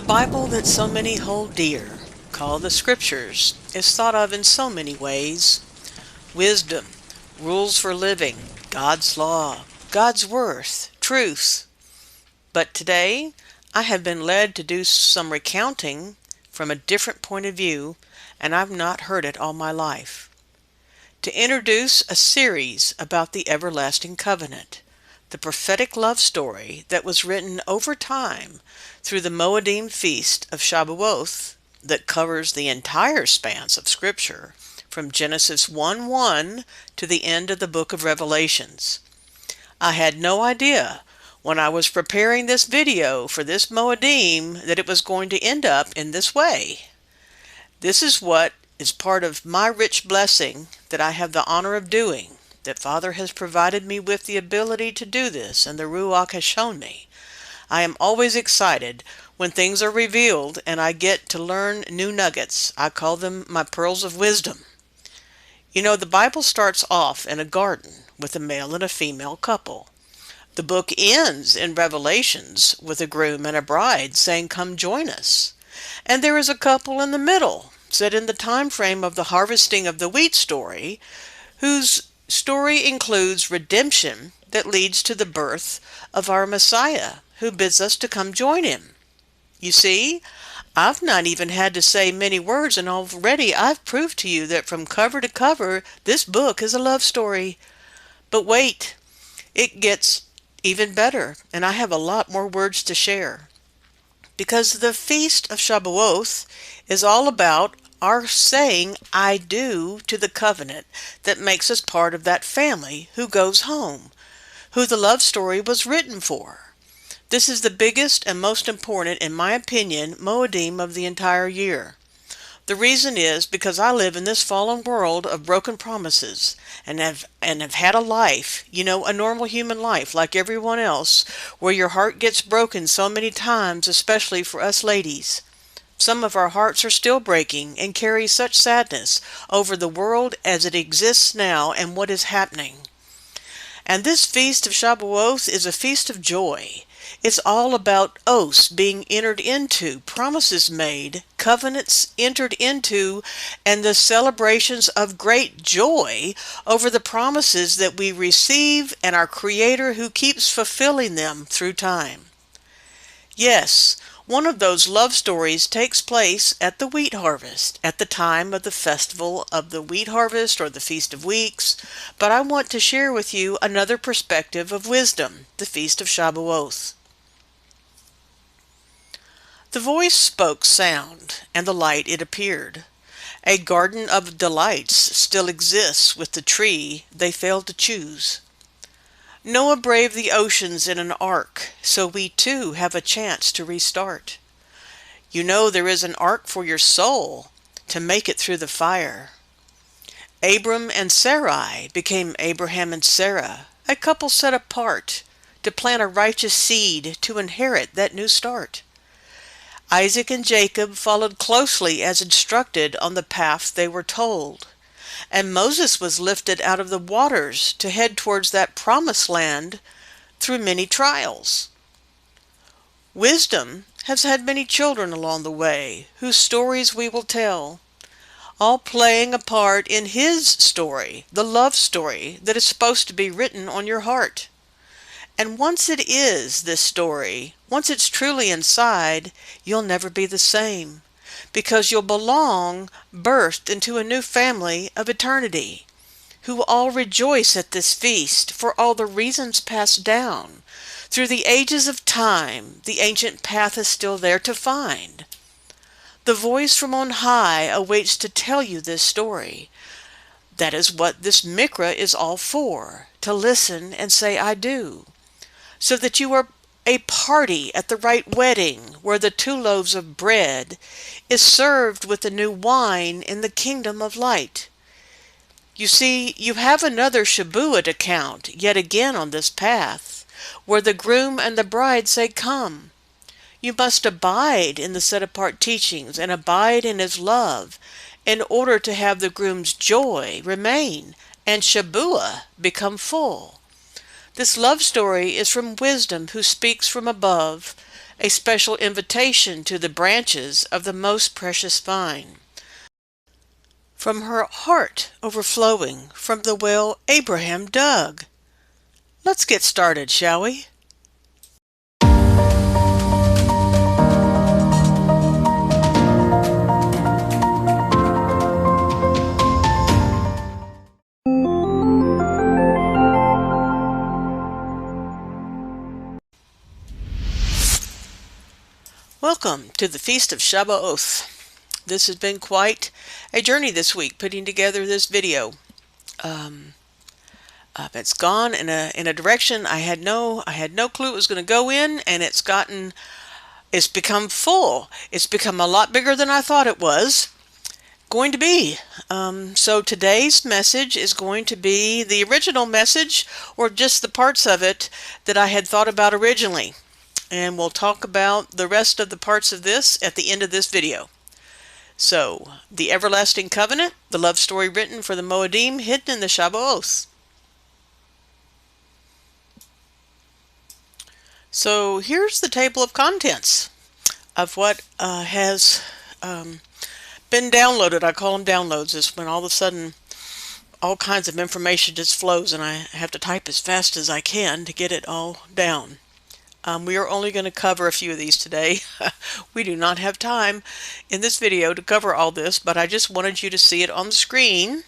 Bible that so many hold dear, called the Scriptures, is thought of in so many ways. Wisdom, rules for living, God's law, God's worth, truth. But today, I have been led to do some recounting from a different point of view, and I've not heard it all my life. To introduce a series about the everlasting covenant, the prophetic love story that was written over time through the Moediym feast of Shabuoth that covers the entire span of Scripture, from Genesis 1:1 to the end of the book of Revelations. I had no idea when I was preparing this video for this Moedim that it was going to end up in this way. This is what is part of my rich blessing that I have the honor of doing, that Father has provided me with the ability to do this, and the Ruach has shown me. I am always excited when things are revealed and I get to learn new nuggets. I call them my pearls of wisdom. You know, the Bible starts off in a garden with a male and a female couple. The book ends in Revelations with a groom and a bride saying, "Come join us." And there is a couple in the middle, set in the time frame of the harvesting of the wheat story, whose story includes redemption that leads to the birth of our Messiah, who bids us to come join him. You see, I've not even had to say many words, and already I've proved to you that from cover to cover, this book is a love story. But wait, it gets even better, and I have a lot more words to share. Because the Feast of Shabuoth is all about our saying "I do" to the covenant that makes us part of that family who goes home, who the love story was written for. This is the biggest and most important, in my opinion, Moedim of the entire year. The reason is because I live in this fallen world of broken promises and have had a life, a normal human life like everyone else, where your heart gets broken so many times, especially for us ladies. Some of our hearts are still breaking and carry such sadness over the world as it exists now and what is happening. And this Feast of Shabuoth is a feast of joy. It's all about oaths being entered into, promises made, covenants entered into, and the celebrations of great joy over the promises that we receive and our Creator who keeps fulfilling them through time. Yes, one of those love stories takes place at the wheat harvest, at the time of the festival of the wheat harvest or the Feast of Weeks, but I want to share with you another perspective of wisdom, the Feast of Shabuoth. The voice spoke sound, and the light it appeared. A garden of delights still exists with the tree they failed to choose. Noah braved the oceans in an ark, so we too have a chance to restart. You know there is an ark for your soul to make it through the fire. Abram and Sarai became Abraham and Sarah, a couple set apart to plant a righteous seed to inherit that new start. Isaac and Jacob followed closely as instructed on the path they were told. And Moses was lifted out of the waters to head towards that promised land through many trials. Wisdom has had many children along the way, whose stories we will tell, all playing a part in his story, the love story that is supposed to be written on your heart. And once it is this story, once it's truly inside, you'll never be the same, because you'll belong, birthed into a new family of eternity, who all rejoice at this feast for all the reasons passed down. Through the ages of time, the ancient path is still there to find. The voice from on high awaits to tell you this story. That is what this Mikra is all for, to listen and say "I do," so that you are a party at the right wedding where the 2 loaves of bread is served with the new wine in the kingdom of light. You see, you have another Shabua to count yet again on this path, where the groom and the bride say "Come." You must abide in the set-apart teachings and abide in his love in order to have the groom's joy remain and Shabua become full. This love story is from wisdom who speaks from above, a special invitation to the branches of the most precious vine. From her heart overflowing from the well Abraham dug. Let's get started, shall we? Welcome to the Feast of Shabuoth. This has been quite a journey this week, putting together this video. It's gone in a direction I had no clue it was going to go in, and it's become full. It's become a lot bigger than I thought it was going to be. So today's message is going to be the original message, or just the parts of it that I had thought about originally. And we'll talk about the rest of the parts of this at the end of this video. So, the everlasting covenant, the love story written for the Moedim hidden in the Shabuoth. So, here's the table of contents of what has been downloaded. I call them downloads. It's when all of a sudden all kinds of information just flows and I have to type as fast as I can to get it all down. We are only going to cover a few of these today. We do not have time in this video to cover all this, but I just wanted you to see it on the screen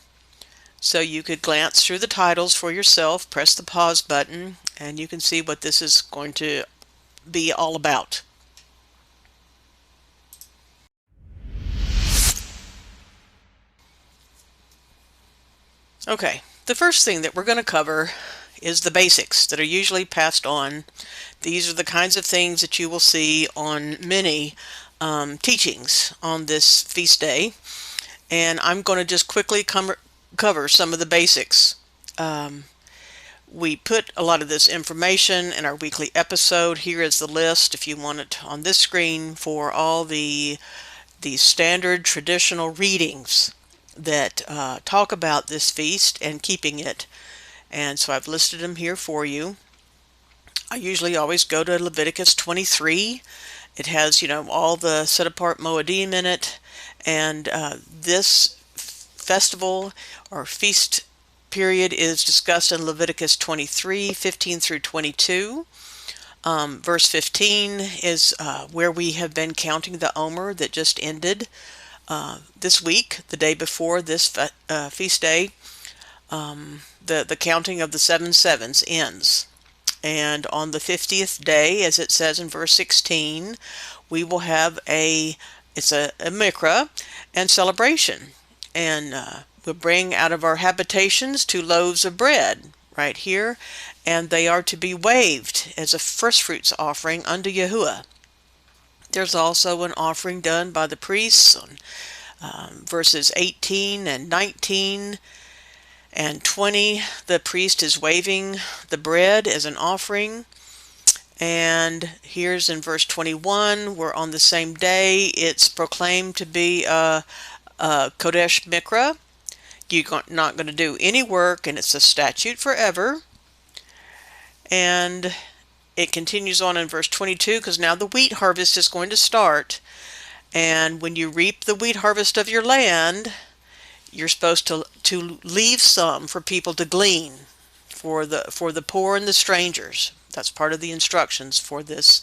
so you could glance through the titles for yourself, press the pause button, and you can see what this is going to be all about. Okay, the first thing that we're going to cover is the basics that are usually passed on. These are the kinds of things that you will see on many teachings on this feast day, and I'm going to just quickly cover some of the basics. We put a lot of this information in our weekly episode. Here is the list, if you want it on this screen, for all the standard traditional readings that talk about this feast and keeping it. And so I've listed them here for you. I usually always go to Leviticus 23. It has, all the set-apart Moedim in it. And this festival or feast period is discussed in Leviticus 23, 15 through 22. Verse 15 is where we have been counting the Omer that just ended this week, the day before this feast day. The counting of the 7 sevens ends. And on the 50th day, as it says in verse 16, we will have it's a mikra and celebration. And we'll bring out of our habitations 2 loaves of bread right here, and they are to be waved as a firstfruits offering unto Yahuwah. There's also an offering done by the priests on verses 18 and 19 and 20. The priest is waving the bread as an offering. And here's in verse 21, where on the same day it's proclaimed to be a Kodesh Mikra. You're not going to do any work, and it's a statute forever. And it continues on in verse 22, because now the wheat harvest is going to start. And when you reap the wheat harvest of your land, you're supposed to leave some for people to glean, for the poor and the strangers. That's part of the instructions for this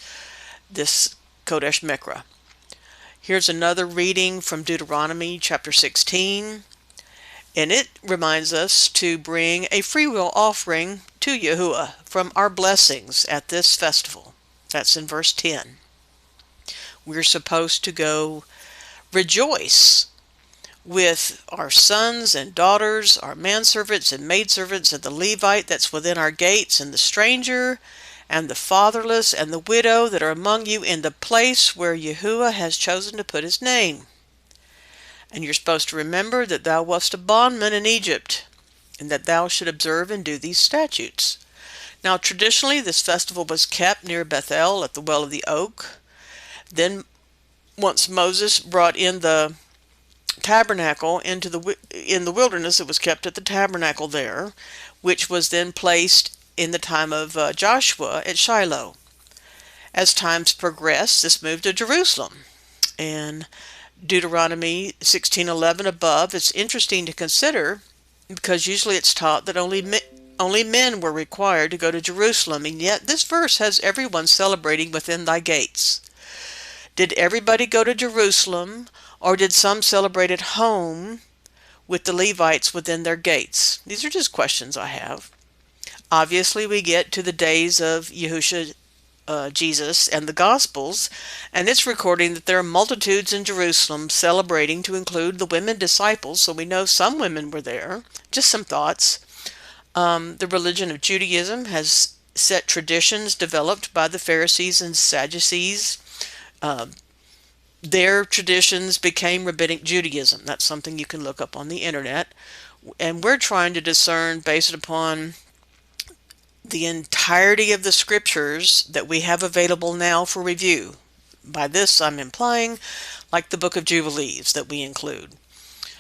Kodesh Mikra. Here's another reading from Deuteronomy chapter 16, and it reminds us to bring a freewill offering to Yahuwah from our blessings at this festival. That's in verse 10. We're supposed to go rejoice with our sons and daughters, our manservants and maidservants, and the Levite that's within our gates, and the stranger, and the fatherless, and the widow that are among you in the place where Yahuwah has chosen to put his name. And you're supposed to remember that thou wast a bondman in Egypt, and that thou should observe and do these statutes. Now traditionally this festival was kept near Bethel at the Well of the Oak. Then once Moses brought in the tabernacle in the wilderness, it was kept at the tabernacle there, which was then placed in the time of Joshua at Shiloh. As times progressed, this moved to Jerusalem. And Deuteronomy 16:11 above, it's interesting to consider because usually it's taught that only men were required to go to Jerusalem, and yet this verse has everyone celebrating within thy gates. Did everybody go to Jerusalem, or did some celebrate at home with the Levites within their gates? These are just questions I have. Obviously, we get to the days of Yeshua, Jesus, and the Gospels, and it's recording that there are multitudes in Jerusalem celebrating to include the women disciples, so we know some women were there. Just some thoughts. The religion of Judaism has set traditions developed by the Pharisees and Sadducees. Their traditions became Rabbinic Judaism. That's something you can look up on the internet. And we're trying to discern based upon the entirety of the scriptures that we have available now for review. By this, I'm implying like the book of Jubilees that we include.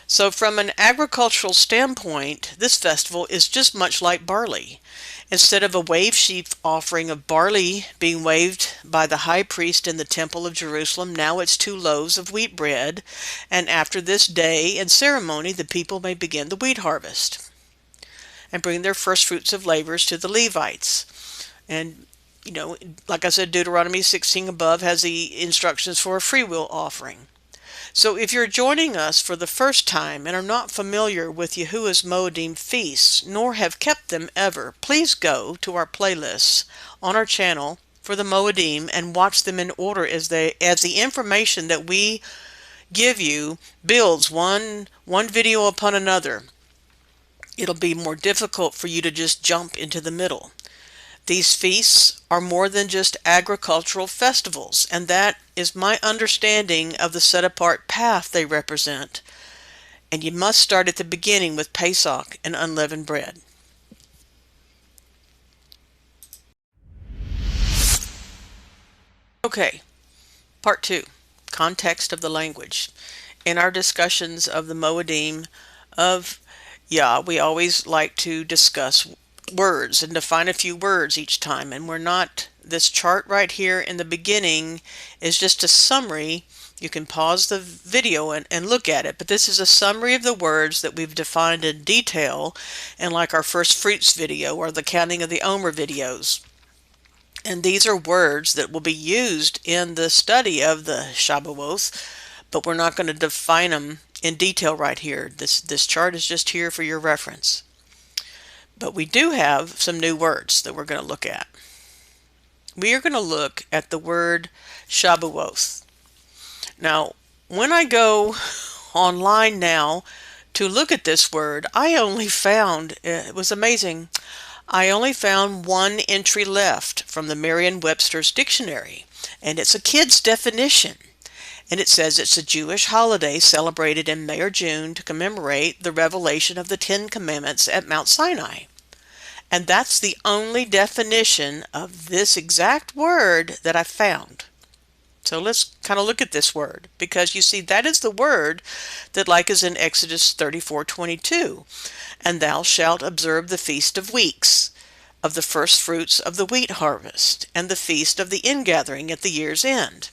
So from an agricultural standpoint, this festival is just much like barley. Instead of a wave sheaf offering of barley being waved by the high priest in the temple of Jerusalem, now it's 2 loaves of wheat bread, and after this day and ceremony the people may begin the wheat harvest and bring their first fruits of labors to the Levites. And, like I said, Deuteronomy 16 above has the instructions for a freewill offering. So if you're joining us for the first time and are not familiar with Yahuwah's Moedim feasts, nor have kept them ever, please go to our playlists on our channel for the Moedim and watch them in order as the information that we give you builds one video upon another. It'll be more difficult for you to just jump into the middle. These feasts are more than just agricultural festivals, and that is my understanding of the set-apart path they represent. And you must start at the beginning with Pesach and unleavened bread. Okay, part 2, context of the language. In our discussions of the Moedim of we always like to discuss words and define a few words each time, and this chart right here in the beginning is just a summary. You can pause the video and look at it, but this is a summary of the words that we've defined in detail in like our first fruits video or the counting of the Omer videos. And these are words that will be used in the study of the Shabuoth, but we're not going to define them in detail right here. This chart is just here for your reference. But we do have some new words that we're going to look at. We are going to look at the word Shabuoth. Now, when I go online now to look at this word, I only found, it was amazing, I only found one entry left from the Merriam-Webster's dictionary, and it's a kid's definition. And it says it's a Jewish holiday celebrated in May or June to commemorate the revelation of the 10 Commandments at Mount Sinai. And that's the only definition of this exact word that I found. So let's kind of look at this word, because you see that is the word that like is in Exodus 34:22. And thou shalt observe the feast of weeks, of the first fruits of the wheat harvest, and the feast of the ingathering at the year's end.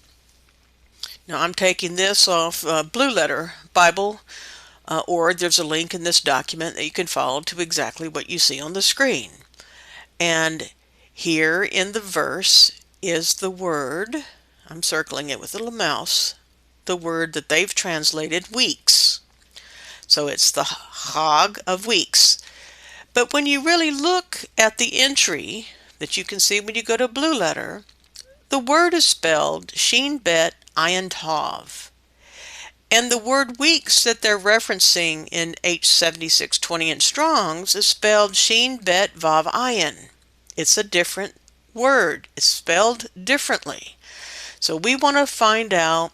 Now I'm taking this off Blue Letter Bible, or there's a link in this document that you can follow to exactly what you see on the screen. And here in the verse is the word, I'm circling it with a little mouse, the word that they've translated weeks. So it's the Hog of weeks. But when you really look at the entry that you can see when you go to Blue Letter, the word is spelled Shin Bet Ayin Tav. And the word weeks that they're referencing in H7620 in Strong's is spelled Shin Bet Vav Ayin. It's a different word. It's spelled differently. So we want to find out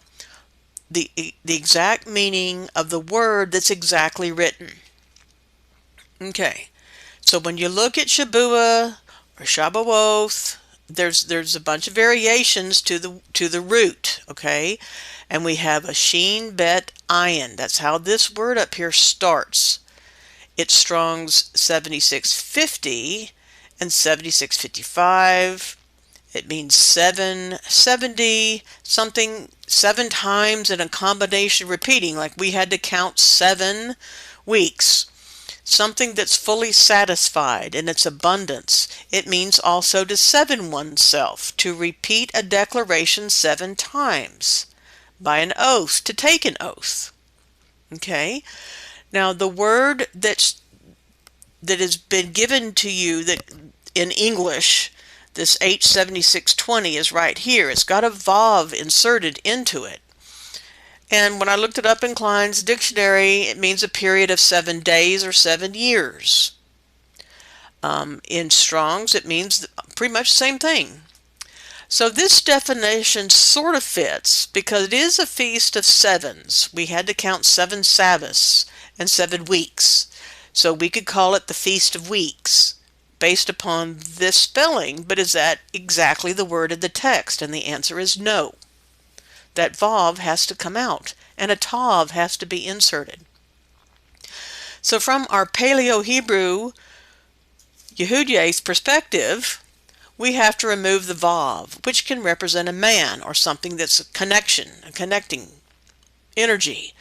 the exact meaning of the word that's exactly written. Okay, so when you look at Shabua or Shabuoth, there's a bunch of variations to the root, okay? And we have a Shin Bet Ayin. That's how this word up here starts. It's Strong's 7650, And 7655, it means 770, something 7 times in a combination repeating, like we had to count 7 weeks. Something that's fully satisfied in its abundance. It means also to 7 oneself, to repeat a declaration 7 times. By an oath, to take an oath. Okay? Now the word that has been given to you that in English, this H7620 is right here. It's got a vav inserted into it. And when I looked it up in Klein's dictionary, it means a period of 7 days or 7 years. In Strong's, it means pretty much the same thing. So this definition sort of fits because it is a feast of 7s. We had to count 7 Sabbaths and 7 weeks. So we could call it the Feast of Weeks based upon this spelling, but is that exactly the word in the text? And the answer is no. That vav has to come out, and a tav has to be inserted. So from our Paleo-Hebrew Yehudya's perspective, we have to remove the vav, which can represent a man or something that's a connection, a connecting energy.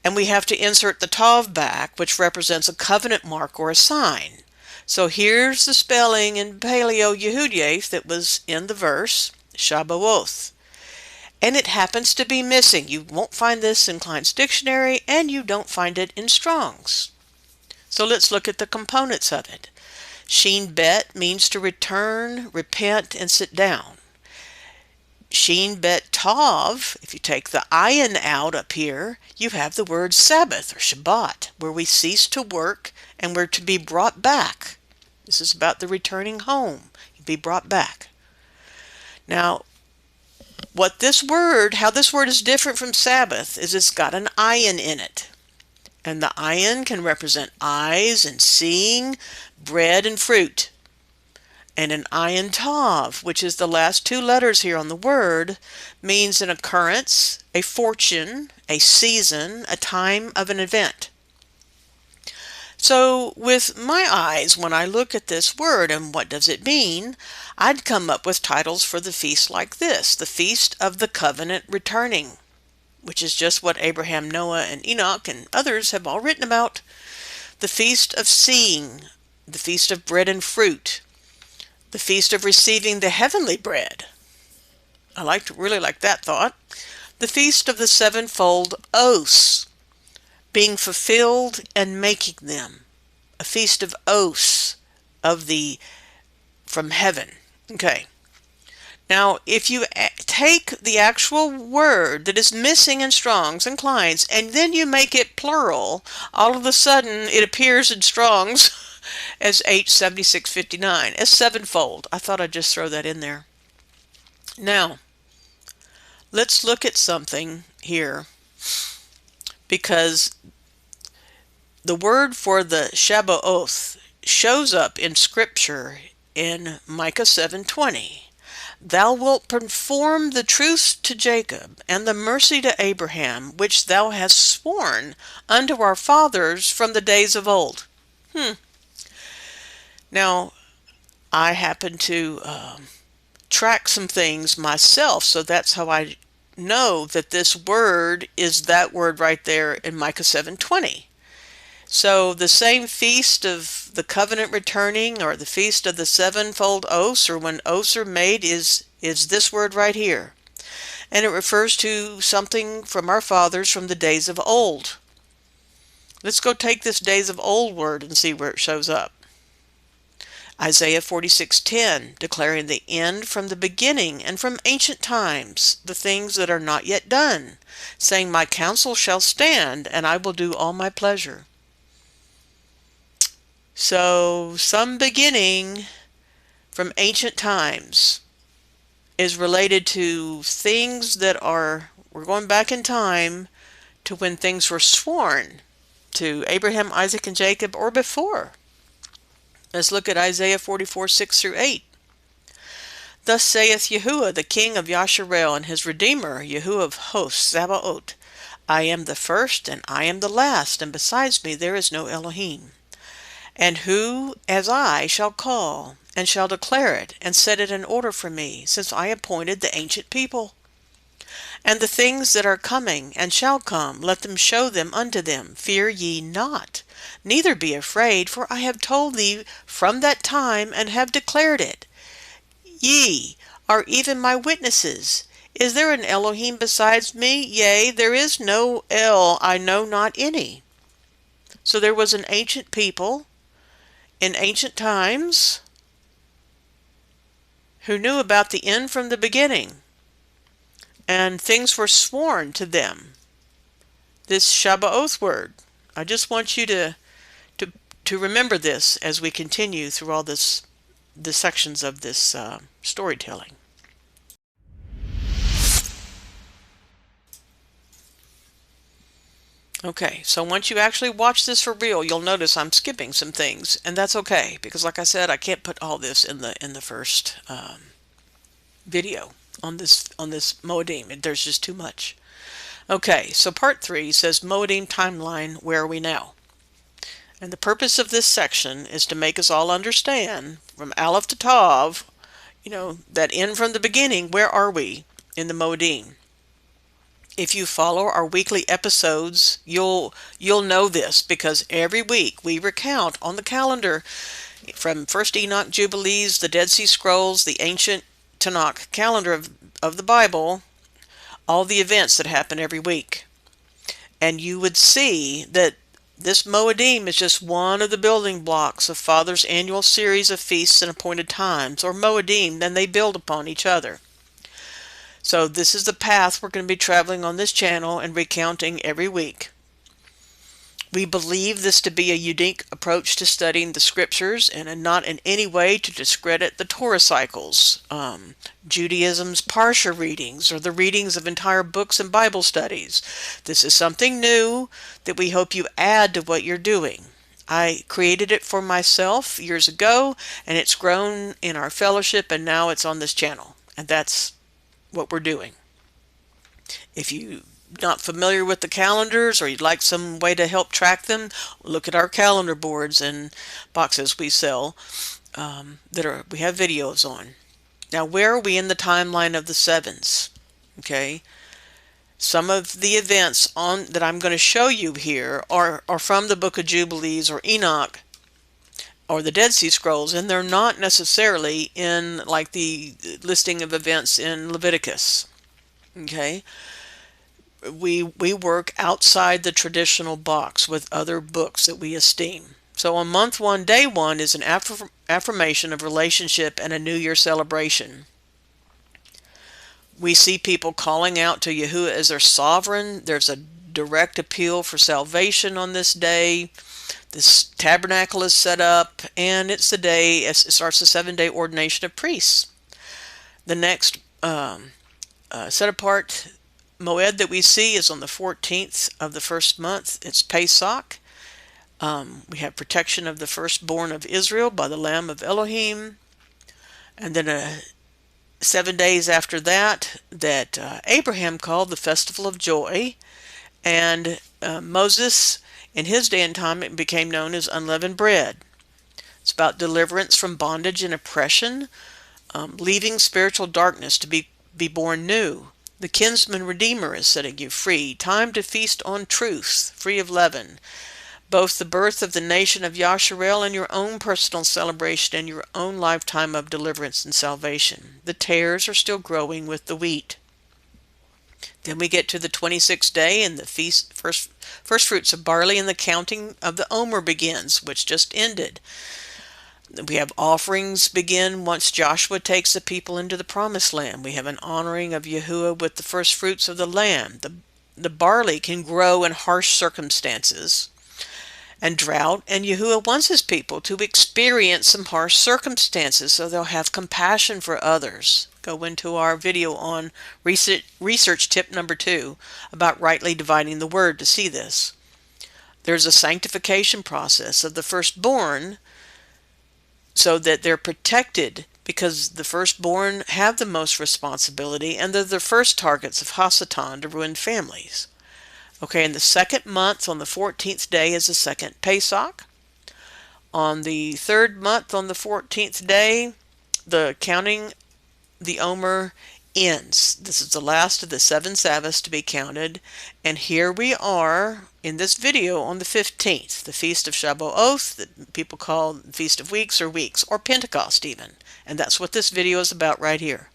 And we have to insert the tav back, which represents a covenant mark or a sign. So here's the spelling in Paleo-Yehudya that was in the verse, Shabuoth. And it happens to be missing. You won't find this in Klein's dictionary, and you don't find it in Strong's. So let's look at the components of it. Shin bet means to return, repent, and sit down. Shin bet tav, if you take the ayin out up here, you have the word Sabbath or Shabbat, where we cease to work and we're to be brought back. This is about the returning home. You'll be brought back. Now, how this word is different from Sabbath is it's got an ayin in it. And the ayin can represent eyes and seeing, bread and fruit. And an ayin tav, which is the last 2 letters here on the word, means an occurrence, a fortune, a season, a time of an event. So with my eyes, when I look at this word and what does it mean, I'd come up with titles for the feast like this: the Feast of the Covenant Returning, which is just what Abraham, Noah, and Enoch and others have all written about. The Feast of Seeing, the Feast of Bread and Fruit, the Feast of Receiving the Heavenly Bread. I really like that thought. The Feast of the Sevenfold Oaths, being fulfilled and making them. A feast of oaths from heaven. Okay. Now, if you take the actual word that is missing in Strong's and Klein's, and then you make it plural, all of a sudden it appears in Strong's as H7659, as sevenfold. I thought I'd just throw that in there. Now, let's look at something here, because the word for the Shabuoth shows up in Scripture in Micah 7:20. Thou wilt perform the truth to Jacob and the mercy to Abraham, which thou hast sworn unto our fathers from the days of old. Now, I happen to track some things myself, so that's how I know that this word is that word right there in Micah 7:20. So the same feast of the covenant returning, or the feast of the sevenfold oaths, or when oaths are made, is this word right here. And it refers to something from our fathers from the days of old. Let's go take this days of old word and see where it shows up. Isaiah 46:10, declaring the end from the beginning and from ancient times, the things that are not yet done, saying, my counsel shall stand, and I will do all my pleasure. So some beginning from ancient times is related to things that we're going back in time to when things were sworn to Abraham, Isaac, and Jacob, or before. Let's look at Isaiah 44:6-8. Thus saith Yahuwah, the king of Yasharel, and his redeemer, Yahuwah of hosts, Sabaoth, I am the first, and I am the last, and besides me there is no Elohim. And who as I shall call, and shall declare it, and set it in order for me, since I appointed the ancient people? And the things that are coming and shall come, let them show them unto them. Fear ye not, neither be afraid, for I have told thee from that time, and have declared it. Ye are even my witnesses. Is there an Elohim besides me? Yea, there is no El, I know not any. So there was an ancient people in ancient times who knew about the end from the beginning, and things were sworn to them. This Shabuoth word. I just want you to remember this as we continue through all the sections of this storytelling. Okay, so once you actually watch this for real, you'll notice I'm skipping some things, and that's okay, because like I said, I can't put all this in the first video on this Moedim. There's just too much. Okay, so part 3 says Moediym Timeline, where are we now? And the purpose of this section is to make us all understand, from Aleph to Tav, that in from the beginning, where are we in the Moedim? If you follow our weekly episodes, you'll know this, because every week we recount on the calendar from First Enoch, Jubilees, the Dead Sea Scrolls, the ancient Tanakh calendar of the Bible, all the events that happen every week. And you would see that this Moedim is just one of the building blocks of Father's annual series of feasts and appointed times, or Moedim, then they build upon each other. So this is the path we're going to be traveling on this channel and recounting every week. We believe this to be a unique approach to studying the scriptures, and not in any way to discredit the Torah cycles, Judaism's Parsha readings, or the readings of entire books and Bible studies. This is something new that we hope you add to what you're doing. I created it for myself years ago, and it's grown in our fellowship, and now it's on this channel. And that's what we're doing. If you're not familiar with the calendars, or you'd like some way to help track them, look at our calendar boards and boxes we sell we have videos on. Now, where are we in the timeline of the sevens? Okay, some of the events that I'm going to show you here are from the book of Jubilees or Enoch or the Dead Sea Scrolls, and they're not necessarily in like the listing of events in Leviticus. Okay, we work outside the traditional box with other books that we esteem. So on month 1, day 1 is an affirmation of relationship and a New Year celebration. We see people calling out to Yahuwah as their sovereign. There's a direct appeal for salvation on this day. This tabernacle is set up, and it's the day, it starts the 7-day ordination of priests. The next set apart Moed that we see is on the 14th of the first month. It's Pesach. We have protection of the firstborn of Israel by the Lamb of Elohim. And then 7 days after that Abraham called the Festival of Joy. And Moses, in his day and time, it became known as unleavened bread. It's about deliverance from bondage and oppression, leaving spiritual darkness to be born new. The kinsman redeemer is setting you free. Time to feast on truth, free of leaven. Both the birth of the nation of Yasharel and your own personal celebration and your own lifetime of deliverance and salvation. The tares are still growing with the wheat. Then we get to the 26th day, and the feast, first fruits of barley, and the counting of the Omer begins, which just ended. We have offerings begin once Joshua takes the people into the promised land. We have an honoring of Yahuwah with the first fruits of the land. The barley can grow in harsh circumstances and drought, and Yahuwah wants his people to experience some harsh circumstances so they'll have compassion for others. Go into our video on research tip number 2 about rightly dividing the word to see this. There's a sanctification process of the firstborn so that they're protected, because the firstborn have the most responsibility, and they're the first targets of Hasatan to ruin families. Okay, in the second month, on the 14th day, is the second Pesach. On the third month, on the 14th day, the counting the Omer ends. This is the last of the 7 Sabbaths to be counted. And here we are in this video on the 15th, the Feast of Shabuoth, that people call the Feast of Weeks, or Pentecost even. And that's what this video is about right here.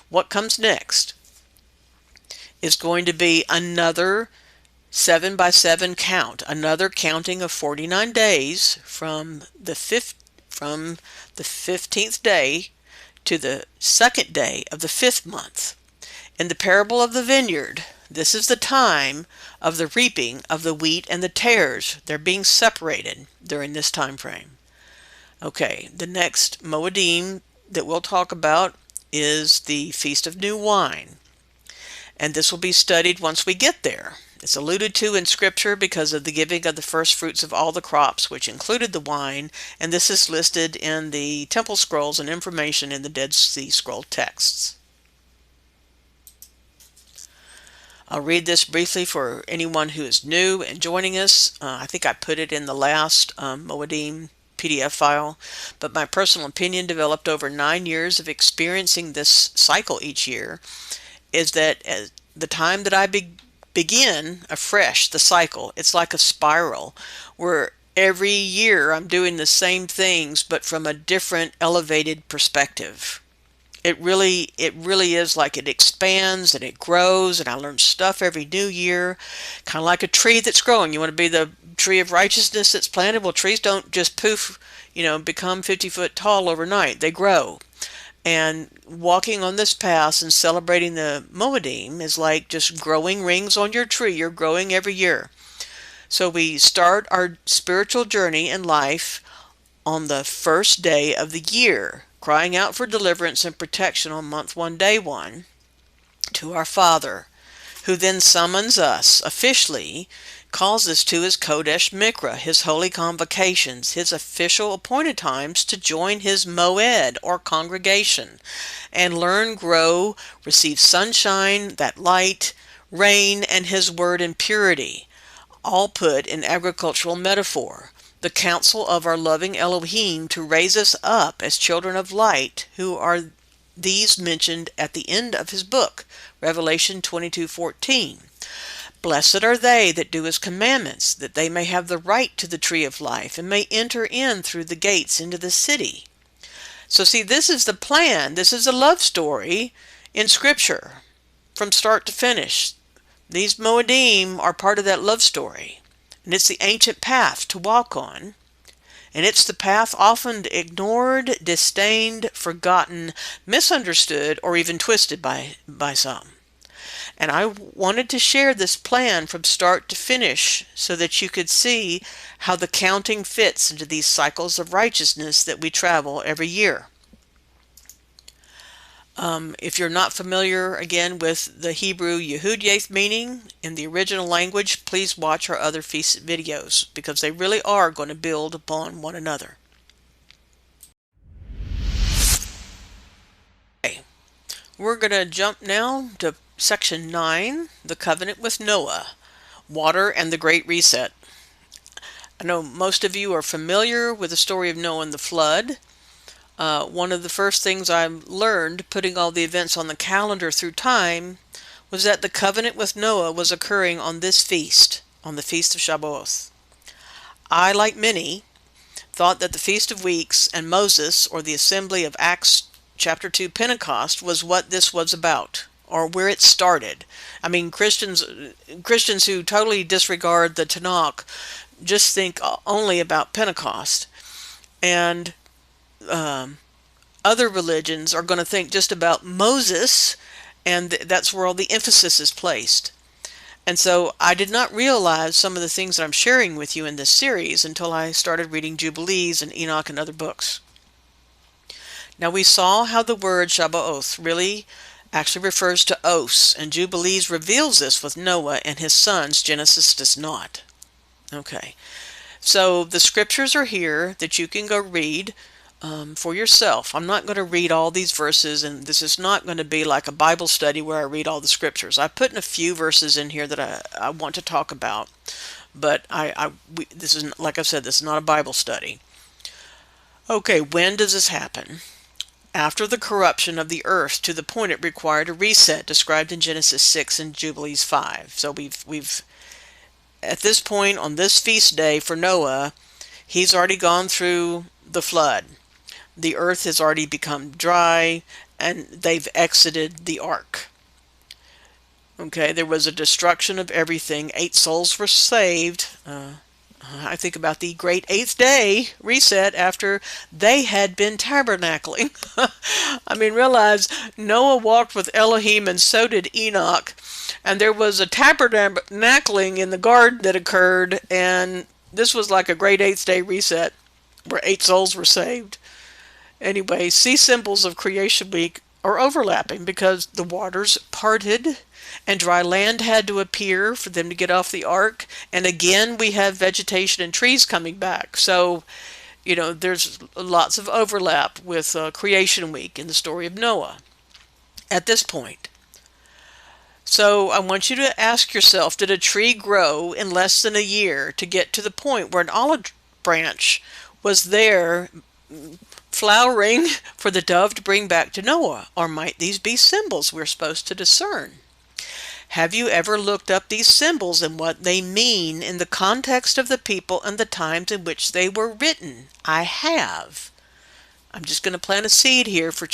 What comes next is going to be another 7 by 7 count, another counting of 49 days from the 15th day to the 2nd day of the 5th month. In the parable of the vineyard, this is the time of the reaping of the wheat and the tares. They're being separated during this time frame. Okay, the next Moedim that we'll talk about is the Feast of New Wine. And this will be studied once we get there. It's alluded to in Scripture because of the giving of the first fruits of all the crops, which included the wine, and this is listed in the Temple Scrolls and information in the Dead Sea Scroll texts. I'll read this briefly for anyone who is new and joining us. I think I put it in the last Moedim PDF file, but my personal opinion, developed over 9 years of experiencing this cycle each year, is that at the time that I begin afresh the cycle, it's like a spiral where every year I'm doing the same things but from a different elevated perspective. It really is like it expands and it grows, and I learn stuff every new year, kind of like a tree that's growing. You want to be the tree of righteousness that's planted? Well, trees don't just poof, become 50 foot tall overnight. They grow. And walking on this path and celebrating the Moedim is like just growing rings on your tree. You're growing every year. So we start our spiritual journey in life on the first day of the year, crying out for deliverance and protection on month 1, day 1, to our Father, who then summons us officially, calls us to his Kodesh Mikra, his holy convocations, his official appointed times to join his Moed, or congregation, and learn, grow, receive sunshine, that light, rain, and his word in purity, all put in agricultural metaphor. The counsel of our loving Elohim to raise us up as children of light, who are these mentioned at the end of his book, Revelation 22:14. Blessed are they that do his commandments, that they may have the right to the tree of life, and may enter in through the gates into the city. So see, this is the plan. This is a love story in Scripture from start to finish. These Moedim are part of that love story. And it's the ancient path to walk on. And it's the path often ignored, disdained, forgotten, misunderstood, or even twisted by some. And I wanted to share this plan from start to finish so that you could see how the counting fits into these cycles of righteousness that we travel every year. If you're not familiar, again, with the Hebrew Yehudyeth meaning in the original language, please watch our other feast videos, because they really are going to build upon one another. Okay. We're going to jump now to Section 9, the Covenant with Noah, Water and the Great Reset. I know most of you are familiar with the story of Noah and the flood. One of the first things I learned, putting all the events on the calendar through time, was that the covenant with Noah was occurring on this feast, on the Feast of Shabuoth. I, like many, thought that the Feast of Weeks and Moses, or the assembly of Acts chapter 2 Pentecost, was what this was about, or where it started. I mean, Christians who totally disregard the Tanakh just think only about Pentecost. And other religions are going to think just about Moses, and that's where all the emphasis is placed. And so I did not realize some of the things that I'm sharing with you in this series until I started reading Jubilees and Enoch and other books. Now, we saw how the word Shabuoth really actually refers to Os, and Jubilees reveals this with Noah and his sons. Genesis does not. Okay, so the scriptures are here that you can go read for yourself. I'm not going to read all these verses, and this is not going to be like a Bible study where I read all the scriptures. I put in a few verses in here that I want to talk about, but this is, like I said, this is not a Bible study. Okay, when does this happen? After the corruption of the earth to the point it required a reset described in Genesis 6 and Jubilees 5. So we've at this point on this feast day for Noah, he's already gone through the flood. The earth has already become dry and they've exited the ark. Okay, there was a destruction of everything. 8 souls were saved. I think about the great 8th day reset after they had been tabernacling. I mean, realize Noah walked with Elohim and so did Enoch. And there was a tabernacling in the garden that occurred. And this was like a great 8th day reset where 8 souls were saved. Anyway, see symbols of creation week are overlapping because the waters parted and dry land had to appear for them to get off the ark. And again, we have vegetation and trees coming back. So, there's lots of overlap with creation week in the story of Noah at this point. So I want you to ask yourself, did a tree grow in less than a year to get to the point where an olive branch was there flowering for the dove to bring back to Noah? Or might these be symbols we're supposed to discern? Have you ever looked up these symbols and what they mean in the context of the people and the times in which they were written? I have. I'm just going to plant a seed here for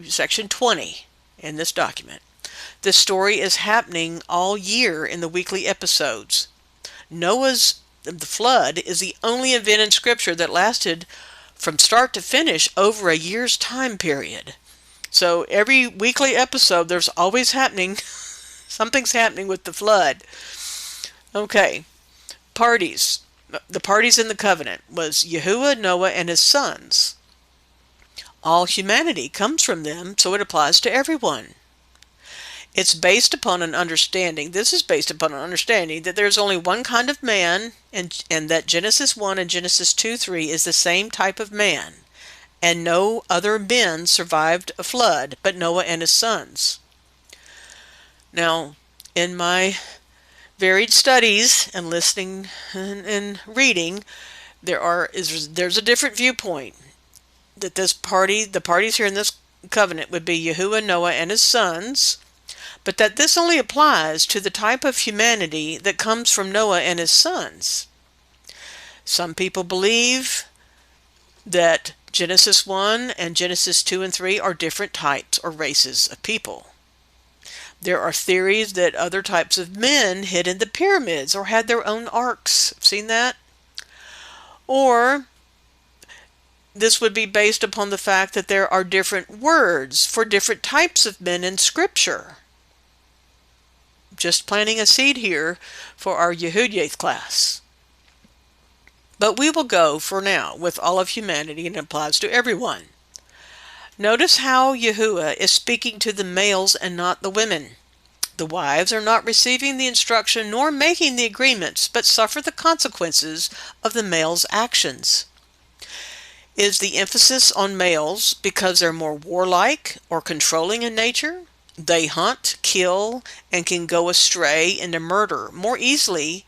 section 20 in this document. This story is happening all year in the weekly episodes. The flood is the only event in Scripture that lasted from start to finish over a year's time period. So every weekly episode, there's always something's happening with the flood. Okay, parties. The parties in the covenant was Yahuwah, Noah, and his sons. All humanity comes from them, so it applies to everyone. It's based upon an understanding. This is based upon an understanding that there's only one kind of man, and that Genesis 1 and Genesis 2:3 is the same type of man, and no other men survived a flood but Noah and his sons. Now, in my varied studies and listening and reading, there's a different viewpoint that the parties here in this covenant would be Yahuwah, Noah, and his sons, but that this only applies to the type of humanity that comes from Noah and his sons. Some people believe that Genesis 1 and Genesis 2 and 3 are different types or races of people. There are theories that other types of men hid in the pyramids or had their own arks. Seen that? Or this would be based upon the fact that there are different words for different types of men in Scripture. Just planting a seed here for our Yehudiath class. But we will go for now with all of humanity, and it applies to everyone. Notice how Yahuwah is speaking to the males and not the women. The wives are not receiving the instruction nor making the agreements, but suffer the consequences of the males' actions. Is the emphasis on males because they're more warlike or controlling in nature? They hunt, kill, and can go astray into murder more easily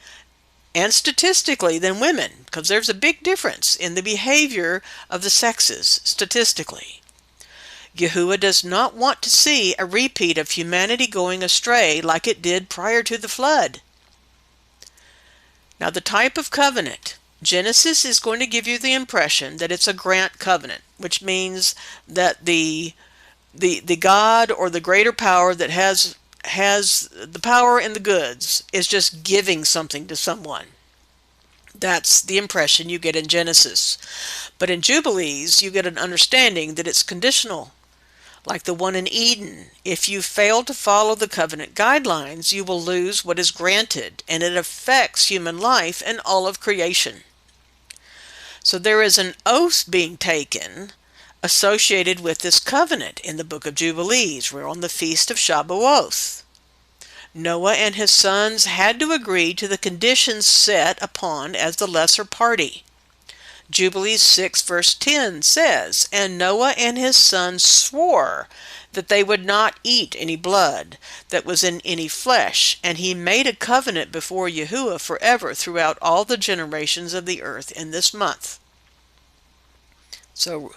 and statistically than women, because there's a big difference in the behavior of the sexes statistically. Yahuwah does not want to see a repeat of humanity going astray like it did prior to the flood. Now, the type of covenant. Genesis is going to give you the impression that it's a grant covenant, which means that the God or the greater power that has the power and the goods is just giving something to someone. That's the impression you get in Genesis. But in Jubilees, you get an understanding that it's conditional. Like the one in Eden, if you fail to follow the covenant guidelines, you will lose what is granted, and it affects human life and all of creation. So there is an oath being taken associated with this covenant in the book of Jubilees. We're on the feast of Shabuoth. Noah and his sons had to agree to the conditions set upon as the lesser party. Jubilees 6 verse 10 says, "And Noah and his sons swore that they would not eat any blood that was in any flesh, and he made a covenant before Yahuwah forever throughout all the generations of the earth in this month." So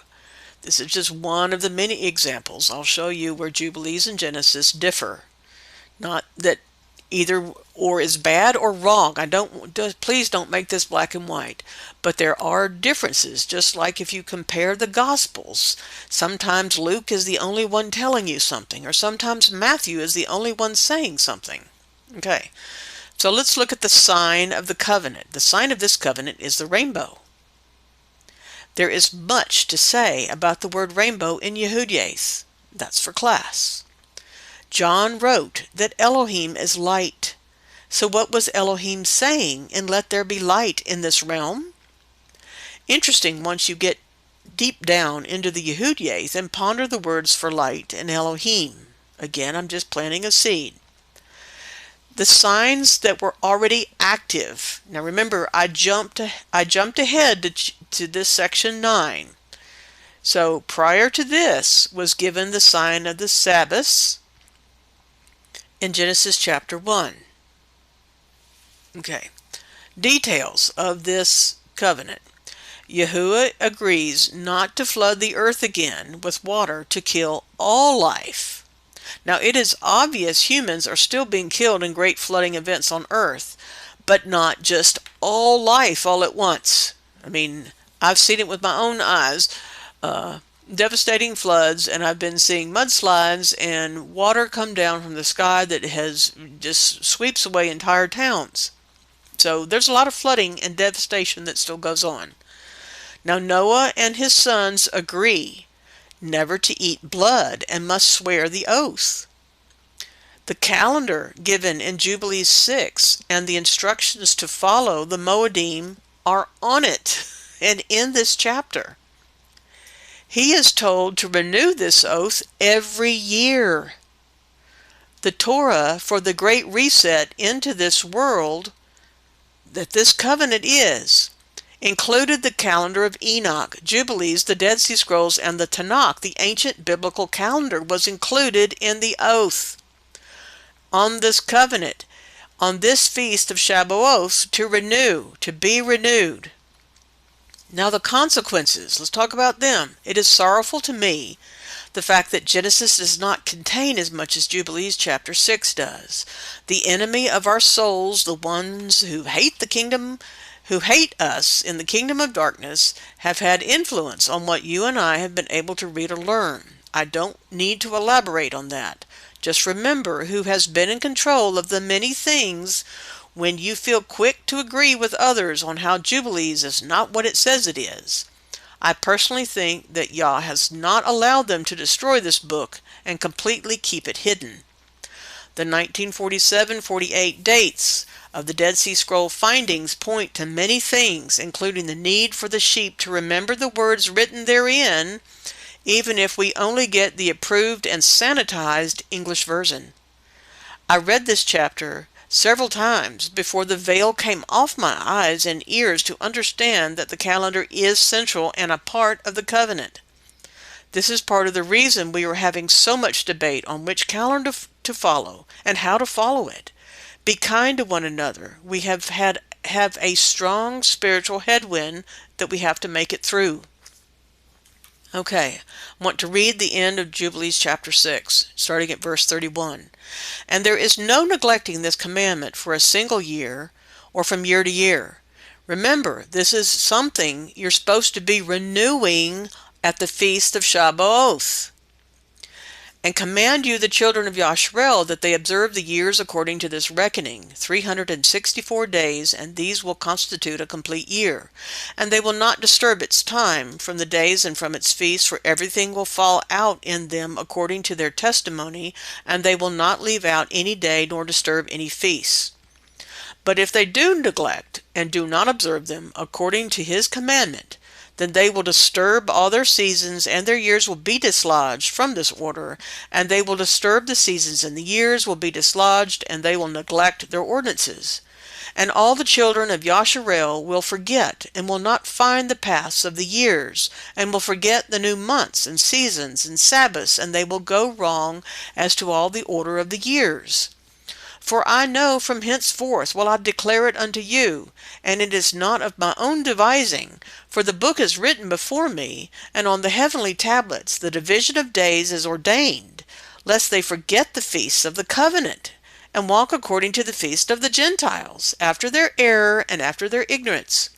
this is just one of the many examples. I'll show you where Jubilees and Genesis differ. Not that either or is bad or wrong. Please don't make this black and white. But there are differences, just like if you compare the Gospels. Sometimes Luke is the only one telling you something, or sometimes Matthew is the only one saying something. Okay, so let's look at the sign of the covenant. The sign of this covenant is the rainbow. There is much to say about the word rainbow in Yehudies. That's for class. John wrote that Elohim is light. So what was Elohim saying in "Let there be light" in this realm? Interesting once you get deep down into the Yehudies and ponder the words for light and Elohim. Again, I'm just planting a seed. The signs that were already active. Now remember, I jumped ahead to this section 9. So prior to this was given the sign of the Sabbaths in Genesis chapter 1. Okay. Details of this covenant. Yahuwah agrees not to flood the earth again with water to kill all life. Now, it is obvious humans are still being killed in great flooding events on Earth, but not just all life all at once. I mean, I've seen it with my own eyes, devastating floods, and I've been seeing mudslides and water come down from the sky that has just sweeps away entire towns. So there's a lot of flooding and devastation that still goes on. Now, Noah and his sons agree never to eat blood and must swear the oath. The calendar given in Jubilees 6 and the instructions to follow the Moedim are on it and in this chapter. He is told to renew this oath every year. The Torah for the great reset into this world that this covenant is included the calendar of Enoch, Jubilees, the Dead Sea Scrolls, and the Tanakh. The ancient biblical calendar was included in the oath. On this covenant, on this feast of Shabuoth, to be renewed. Now the consequences, let's talk about them. It is sorrowful to me, the fact that Genesis does not contain as much as Jubilees chapter 6 does. The enemy of our souls, the ones who hate the kingdom, who hate us in the kingdom of darkness, have had influence on what you and I have been able to read or learn. I don't need to elaborate on that. Just remember who has been in control of the many things when you feel quick to agree with others on how Jubilees is not what it says it is. I personally think that Yah has not allowed them to destroy this book and completely keep it hidden. The 1947-48 dates of the Dead Sea Scroll findings point to many things, including the need for the sheep to remember the words written therein, even if we only get the approved and sanitized English version. I read this chapter several times before the veil came off my eyes and ears to understand that the calendar is central and a part of the covenant. This is part of the reason we are having so much debate on which calendar to follow and how to follow it. Be kind to one another. We have a strong spiritual headwind that we have to make it through. Okay, I want to read the end of Jubilees chapter 6, starting at verse 31. And there is no neglecting this commandment for a single year or from year to year. Remember, this is something you're supposed to be renewing at the feast of Shabuoth. And command you the children of Yasharel that they observe the years according to this reckoning, 364 days, and these will constitute a complete year. And they will not disturb its time from the days and from its feasts, for everything will fall out in them according to their testimony, and they will not leave out any day nor disturb any feasts. But if they do neglect and do not observe them according to his commandment, then they will disturb all their seasons, and their years will be dislodged from this order, and they will disturb the seasons, and the years will be dislodged, and they will neglect their ordinances. And all the children of Yasharel will forget, and will not find the paths of the years, and will forget the new months, and seasons, and Sabbaths, and they will go wrong as to all the order of the years. For I know from henceforth will I declare it unto you, and it is not of my own devising, for the book is written before me, and on the heavenly tablets the division of days is ordained, lest they forget the feasts of the covenant, and walk according to the feast of the Gentiles, after their error and after their ignorance.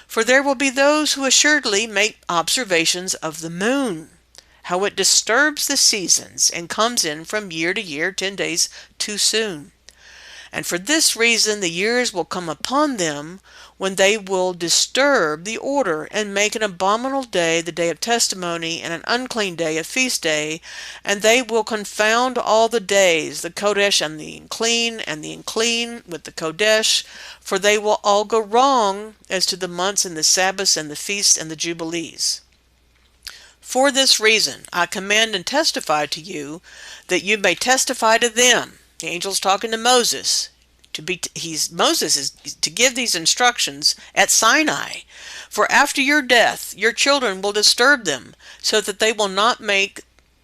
For there will be those who assuredly make observations of the moon, how it disturbs the seasons, and comes in from year to year 10 days too soon. And for this reason the years will come upon them, when they will disturb the order, and make an abominable day the day of testimony, and an unclean day a feast day, and they will confound all the days, the Kodesh and the unclean with the Kodesh, for they will all go wrong as to the months and the Sabbaths and the feasts and the Jubilees. For this reason I command and testify to you, that you may testify to them. The angel's talking to Moses. Moses is to give these instructions at Sinai. For after your death, your children will disturb them, so that they will not make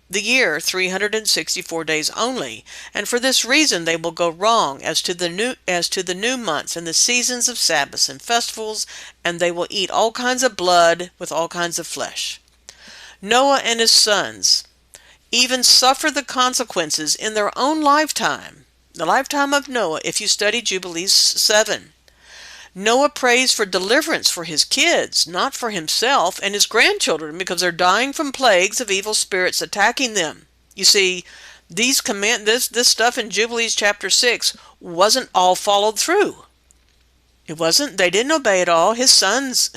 the year 364 days only. And for this reason they will go wrong as to the new months and the seasons of Sabbaths and festivals, and they will eat all kinds of blood with all kinds of flesh. Noah and his sons even suffer the consequences in their own lifetime, the lifetime of Noah, if you study Jubilees 7. Noah prays for deliverance for his kids, not for himself and his grandchildren, because they're dying from plagues of evil spirits attacking them. You see, this stuff in Jubilees chapter 6 wasn't all followed through. It wasn't. They didn't obey it all. His sons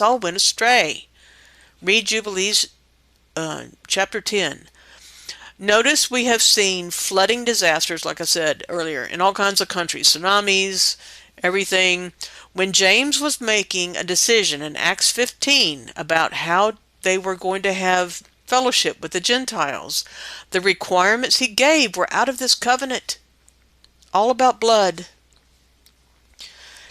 all went astray. Read Jubilees chapter 10. Notice we have seen flooding disasters, like I said earlier, in all kinds of countries, tsunamis, everything. When James was making a decision in Acts 15 about how they were going to have fellowship with the Gentiles, the requirements he gave were out of this covenant, all about blood.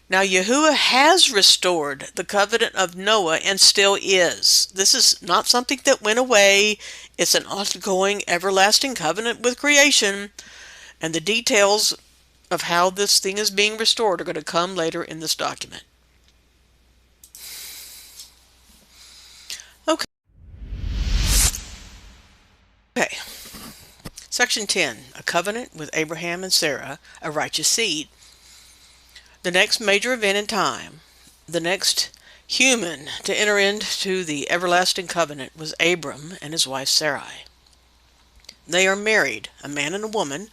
Now, Yahuwah has restored the covenant of Noah and still is. This is not something that went away. It's an ongoing, everlasting covenant with creation. And the details of how this thing is being restored are going to come later in this document. Okay. Section 10. A covenant with Abraham and Sarah, a righteous seed. The next major event in time, the next human to enter into the everlasting covenant, was Abram and his wife Sarai. They are married, a man and a woman,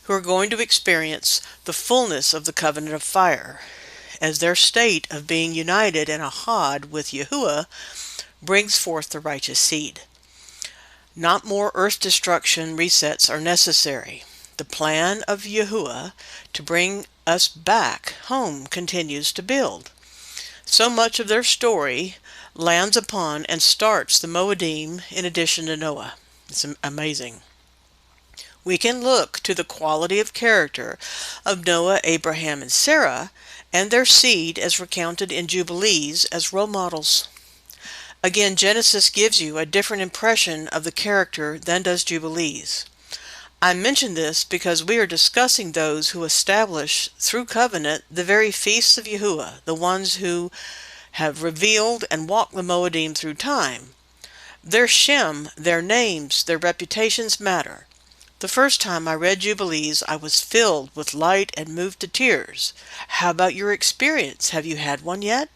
who are going to experience the fullness of the covenant of fire, as their state of being united in a Had with Yahuwah brings forth the righteous seed. Not more earth destruction resets are necessary. The plan of Yahuwah to bring us back home continues to build. So much of their story lands upon and starts the Moedim in addition to Noah. It's amazing. We can look to the quality of character of Noah, Abraham, and Sarah, and their seed as recounted in Jubilees as role models. Again, Genesis gives you a different impression of the character than does Jubilees. I mention this because we are discussing those who establish through covenant the very feasts of Yahuwah, the ones who have revealed and walked the Moedim through time. Their Shem, their names, their reputations matter. The first time I read Jubilees, I was filled with light and moved to tears. How about your experience? Have you had one yet?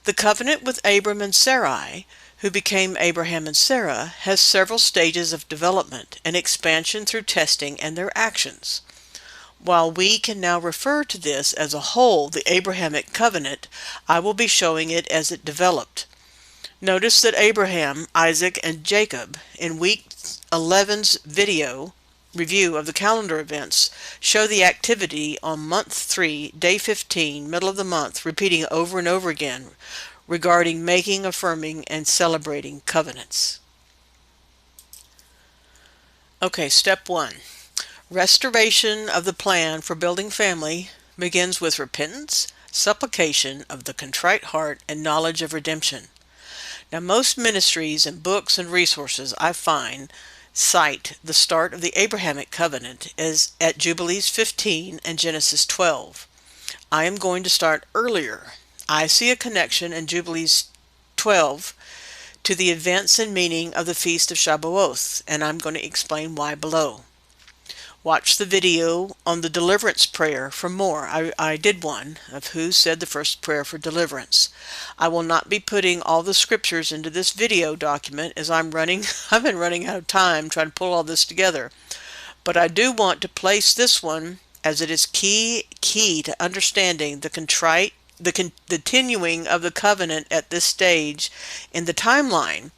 The covenant with Abram and Sarai, who became Abraham and Sarah, has several stages of development and expansion through testing and their actions. While we can now refer to this as a whole, the Abrahamic covenant, I will be showing it as it developed. Notice that Abraham, Isaac, and Jacob, in week 11's video review of the calendar events, show the activity on month 3, day 15, middle of the month, repeating over and over again, regarding making, affirming, and celebrating covenants. Okay, step 1. Restoration of the plan for building family begins with repentance, supplication of the contrite heart, and knowledge of redemption. Now, most ministries and books and resources I find cite the start of the Abrahamic covenant as at Jubilees 15 and Genesis 12. I am going to start earlier. I see a connection in Jubilees 12 to the events and meaning of the Feast of Shabuoth, and I'm going to explain why below. Watch the video on the deliverance prayer for more. I did one of who said the first prayer for deliverance. I will not be putting all the scriptures into this video document as I've been running out of time trying to pull all this together. But I do want to place this one as it is key to understanding the continuing of the covenant at this stage in the timeline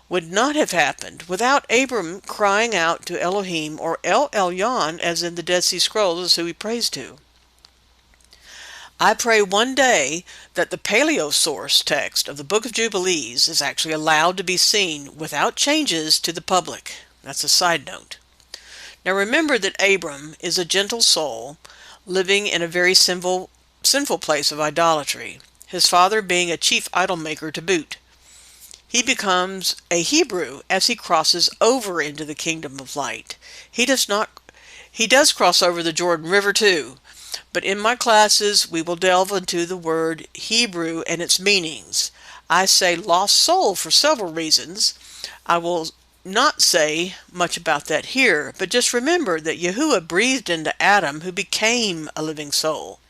would not have happened without Abram crying out to Elohim, or El Elyon, as in the Dead Sea Scrolls is who he prays to. I pray one day that the paleo source text of the Book of Jubilees is actually allowed to be seen without changes to the public. That's a side note. Now remember that Abram is a gentle soul living in a very sinful place of idolatry, his father being a chief idol maker to boot. He becomes a Hebrew as he crosses over into the kingdom of light. He does cross over the Jordan River too, but in my classes we will delve into the word Hebrew and its meanings. I say lost soul for several reasons. I will not say much about that here, but just remember that Yahuwah breathed into Adam, who became a living soul.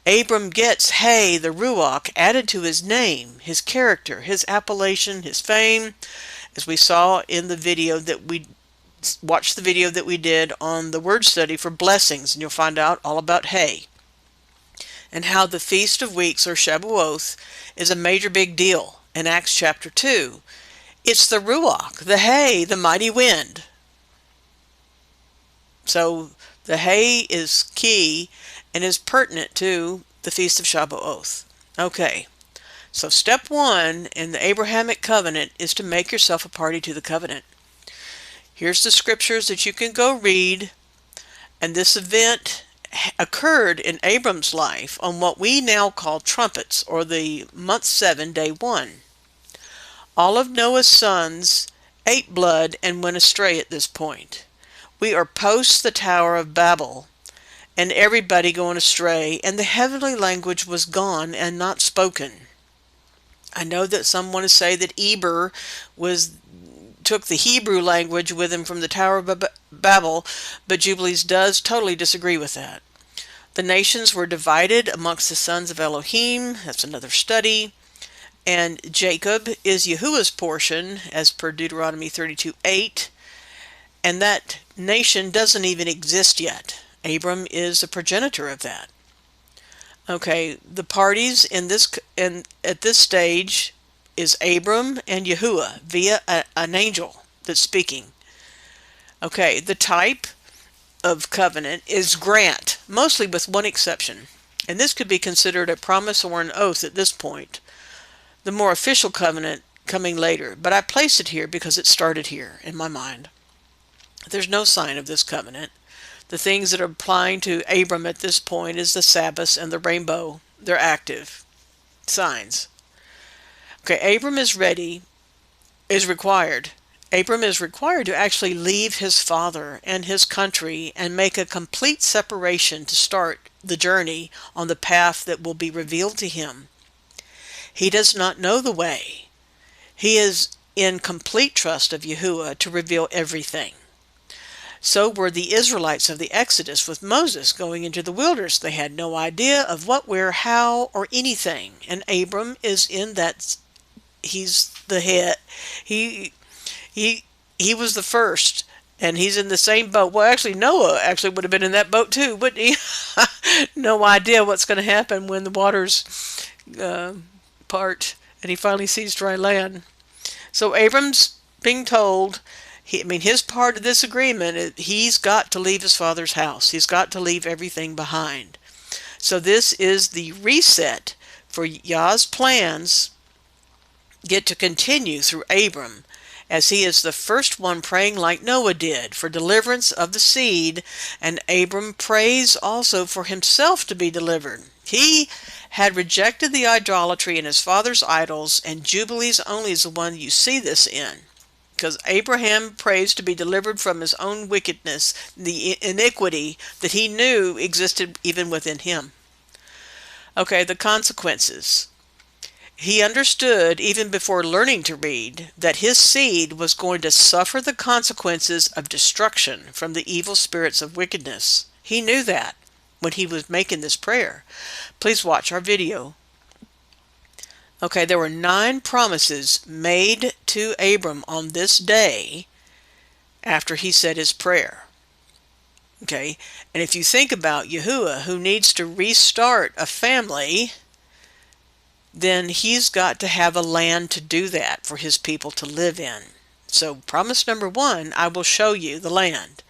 Abram gets the Ruach added to his name, his character, his appellation, his fame, as we saw in the video that we watched, the video that we did on the word study for blessings, and you'll find out all about and how the Feast of Weeks, or Shabuoth, is a major big deal in Acts chapter 2. It's the Ruach, the mighty wind. So the is key and is pertinent to the Feast of Shabuoth. Okay, so step 1 in the Abrahamic covenant is to make yourself a party to the covenant. Here's the scriptures that you can go read, and this event occurred in Abram's life on what we now call trumpets, or the month 7, day 1. All of Noah's sons ate blood and went astray at this point. We are post the Tower of Babel, and everybody going astray, and the heavenly language was gone and not spoken. I know that some want to say that Eber took the Hebrew language with him from the Tower of Babel, but Jubilees does totally disagree with that. The nations were divided amongst the sons of Elohim. That's another study. And Jacob is Yahuwah's portion, as per Deuteronomy 32:8. And that nation doesn't even exist yet. Abram is a progenitor of that. Okay, the parties at this stage is Abram and Yahuwah via an angel that's speaking. Okay, the type of covenant is grant, mostly with one exception. And this could be considered a promise or an oath at this point. The more official covenant coming later, but I place it here because it started here in my mind. There's no sign of this covenant. The things that are applying to Abram at this point is the Sabbath and the rainbow. They're active signs. Okay, Abram is required. Abram is required to actually leave his father and his country and make a complete separation to start the journey on the path that will be revealed to him. He does not know the way. He is in complete trust of Yahuwah to reveal everything. So were the Israelites of the Exodus with Moses going into the wilderness. They had no idea of what, where, how, or anything. And Abram is in that. He's the head. He was the first, and he's in the same boat. Well, actually, Noah actually would have been in that boat too, wouldn't he? No idea what's going to happen when the waters part, and he finally sees dry land. So Abram's being told, his part of this agreement is he's got to leave his father's house. He's got to leave everything behind. So this is the reset for Yah's plans get to continue through Abram, as he is the first one praying like Noah did for deliverance of the seed, and Abram prays also for himself to be delivered. He had rejected the idolatry in his father's idols, and Jubilees only is the one you see this in. because Abraham prays to be delivered from his own wickedness, the iniquity that he knew existed even within him. Okay, the consequences. He understood, even before learning to read, that his seed was going to suffer the consequences of destruction from the evil spirits of wickedness. He knew that when he was making this prayer. Please watch our video. Okay, there were 9 promises made to Abram on this day after he said his prayer. Okay, and if you think about Yahuwah, who needs to restart a family, then he's got to have a land to do that for his people to live in. So promise number 1, I will show you the land.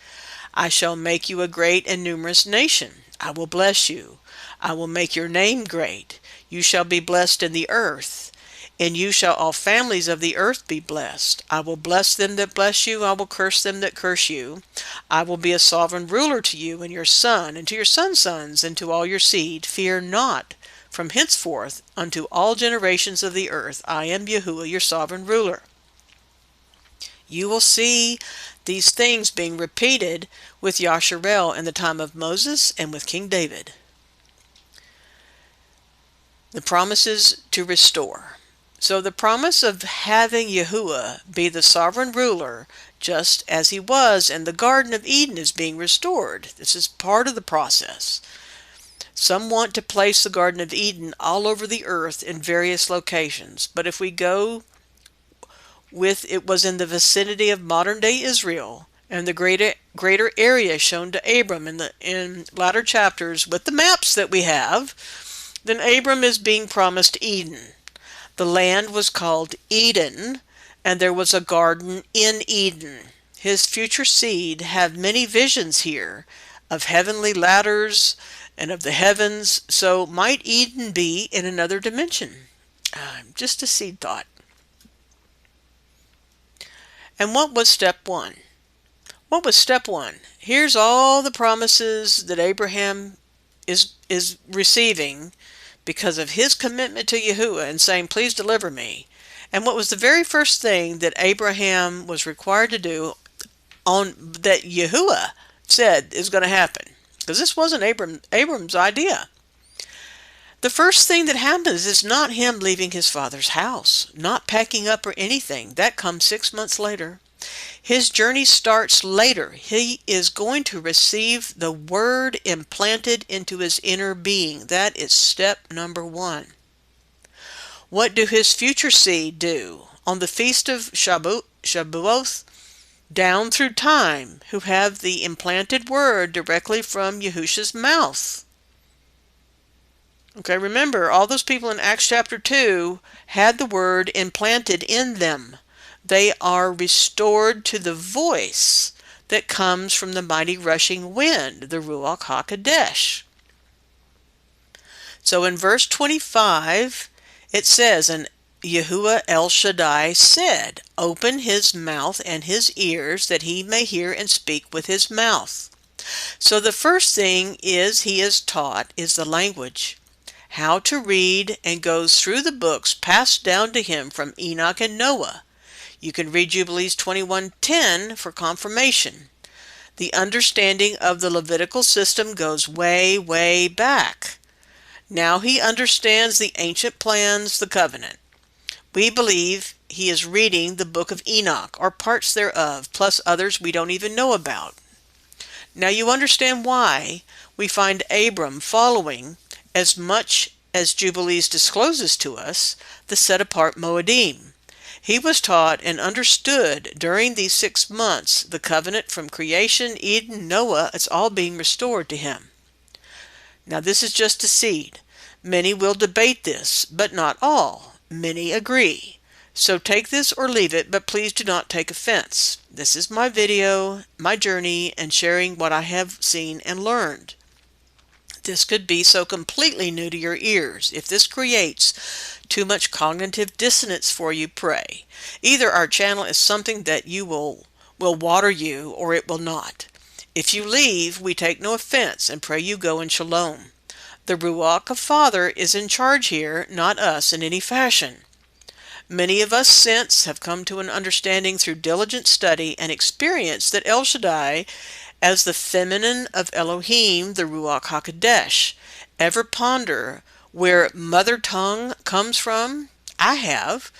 I shall make you a great and numerous nation. I will bless you. I will make your name great. You shall be blessed in the earth. In you shall all families of the earth be blessed. I will bless them that bless you. I will curse them that curse you. I will be a sovereign ruler to you and your son, and to your son's sons, and to all your seed. Fear not. From henceforth unto all generations of the earth, I am Yahuwah, your sovereign ruler. You will see these things being repeated with Yasharel in the time of Moses and with King David. The promises to restore. So the promise of having Yahuwah be the sovereign ruler, just as he was in the Garden of Eden, is being restored. This is part of the process. Some want to place the Garden of Eden all over the earth in various locations, but if we go with it was in the vicinity of modern-day Israel, and the greater area shown to Abram in latter chapters with the maps that we have, then Abram is being promised Eden. The land was called Eden, and there was a garden in Eden. His future seed have many visions here of heavenly ladders and of the heavens, so might Eden be in another dimension? Just a seed thought. And what was step 1? What was step 1? Here's all the promises that Abraham is receiving because of his commitment to Yahuwah and saying, please deliver me. And what was the very first thing that Abraham was required to do that Yahuwah said is going to happen? Because this wasn't Abram's idea. The first thing that happens is not him leaving his father's house, not packing up or anything. That comes 6 months later. His journey starts later. He is going to receive the word implanted into his inner being. That is step number 1. What do his future seed do? On the feast of Shabuoth, down through time, who have the implanted word directly from Yahushua's mouth. Okay, remember, all those people in Acts chapter 2 had the word implanted in them. They are restored to the voice that comes from the mighty rushing wind, the Ruach HaKodesh. So in verse 25, it says, and Yahuwah El Shaddai said, open his mouth and his ears, that he may hear and speak with his mouth. So the first thing he is taught is the language, how to read, and goes through the books passed down to him from Enoch and Noah. You can read Jubilees 21:10 for confirmation. The understanding of the Levitical system goes way, way back. Now he understands the ancient plans, the covenant. We believe he is reading the book of Enoch, or parts thereof, plus others we don't even know about. Now you understand why we find Abram following, as much as Jubilees discloses to us, the set-apart Moedim. He was taught and understood during these 6 months the covenant from creation, Eden, Noah. It's all being restored to him. Now this is just a seed. Many will debate this, but not all. Many agree. So take this or leave it, but please do not take offense. This is my video, my journey, and sharing what I have seen and learned. This could be so completely new to your ears. If this creates too much cognitive dissonance for you, pray. Either our channel is something that you will water you, or it will not. If you leave, we take no offense and pray you go in shalom. The Ruach of Father is in charge here, not us in any fashion. Many of us since have come to an understanding through diligent study and experience that El Shaddai, as the feminine of Elohim, the Ruach HaKodesh. Ever ponder where mother tongue comes from? I have.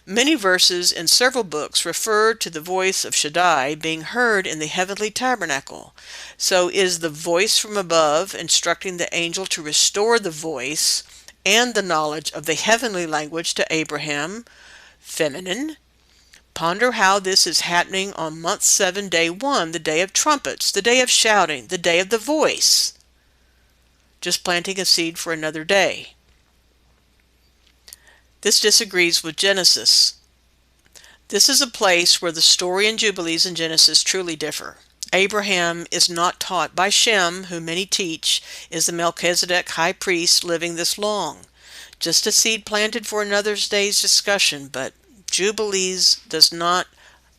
Many verses in several books refer to the voice of Shaddai being heard in the heavenly tabernacle. So is the voice from above instructing the angel to restore the voice and the knowledge of the heavenly language to Abraham, feminine. Ponder how this is happening on month 7, day 1, the day of trumpets, the day of shouting, the day of the voice. Just planting a seed for another day. This disagrees with Genesis. This is a place where the story in Jubilees and Genesis truly differ. Abraham is not taught by Shem, who many teach is the Melchizedek high priest living this long. Just a seed planted for another day's discussion, but Jubilees does not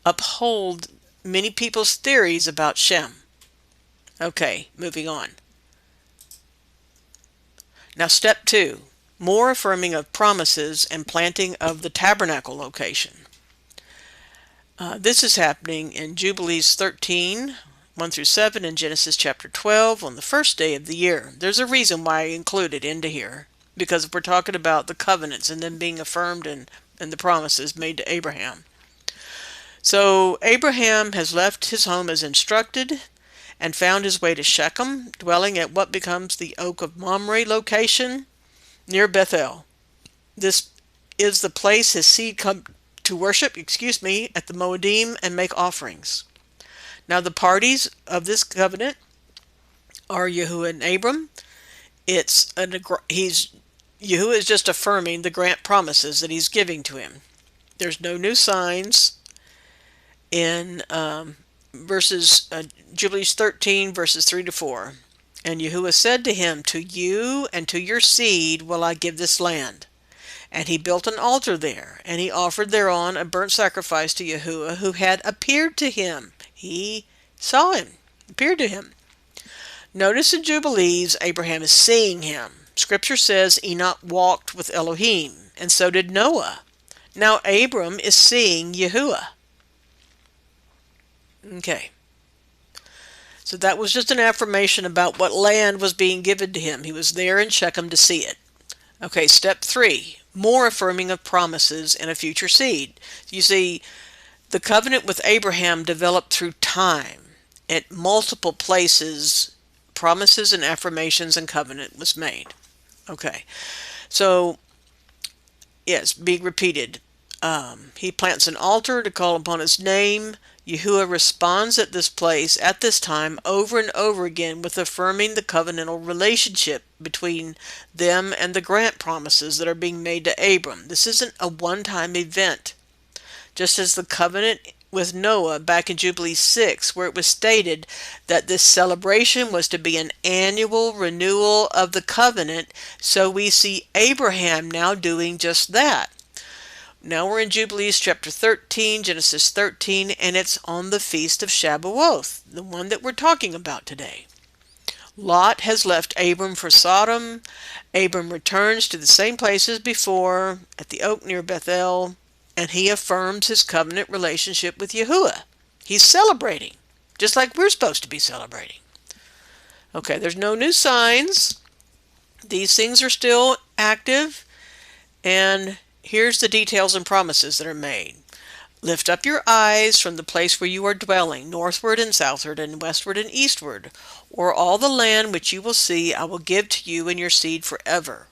uphold many people's theories about Shem. Okay, moving on. Now step 2, more affirming of promises and planting of the tabernacle location. This is happening in Jubilees 13, 1 through 7, and Genesis chapter 12 on the first day of the year. There's a reason why I include it into here, because we're talking about the covenants and them being affirmed and the promises made to Abraham. So Abraham has left his home as instructed and found his way to Shechem, dwelling at what becomes the Oak of Mamre location near Bethel. This is the place his seed come to worship, at the Moedim and make offerings. Now the parties of this covenant are Yahuwah and Abram. Yahuwah is just affirming the grant promises that he's giving to him. There's no new signs in Jubilees 13, verses 3 to 4. And Yahuwah said to him, "To you and to your seed will I give this land." And he built an altar there, and he offered thereon a burnt sacrifice to Yahuwah, who had appeared to him. He saw him, appeared to him. Notice in Jubilees, Abraham is seeing him. Scripture says Enoch walked with Elohim, and so did Noah. Now Abram is seeing Yahuwah. Okay. So that was just an affirmation about what land was being given to him. He was there in Shechem to see it. Okay, step 3, more affirming of promises in a future seed. You see, the covenant with Abraham developed through time. At multiple places, promises and affirmations and covenant was made. Okay, so, yes, being repeated. He plants an altar to call upon his name. Yahuwah responds at this place, at this time, over and over again with affirming the covenantal relationship between them and the grant promises that are being made to Abram. This isn't a one-time event. Just as the covenant with Noah back in Jubilees 6, where it was stated that this celebration was to be an annual renewal of the covenant, so we see Abraham now doing just that. Now we're in Jubilees chapter 13, Genesis 13, and it's on the feast of Shabuoth, the one that we're talking about today. Lot has left Abram for Sodom. Abram returns to the same place as before, at the oak near Bethel, and he affirms his covenant relationship with Yahuwah. He's celebrating, just like we're supposed to be celebrating. Okay, there's no new signs. These things are still active, and here's the details and promises that are made. Lift up your eyes from the place where you are dwelling, northward and southward and westward and eastward, or all the land which you will see I will give to you and your seed forever.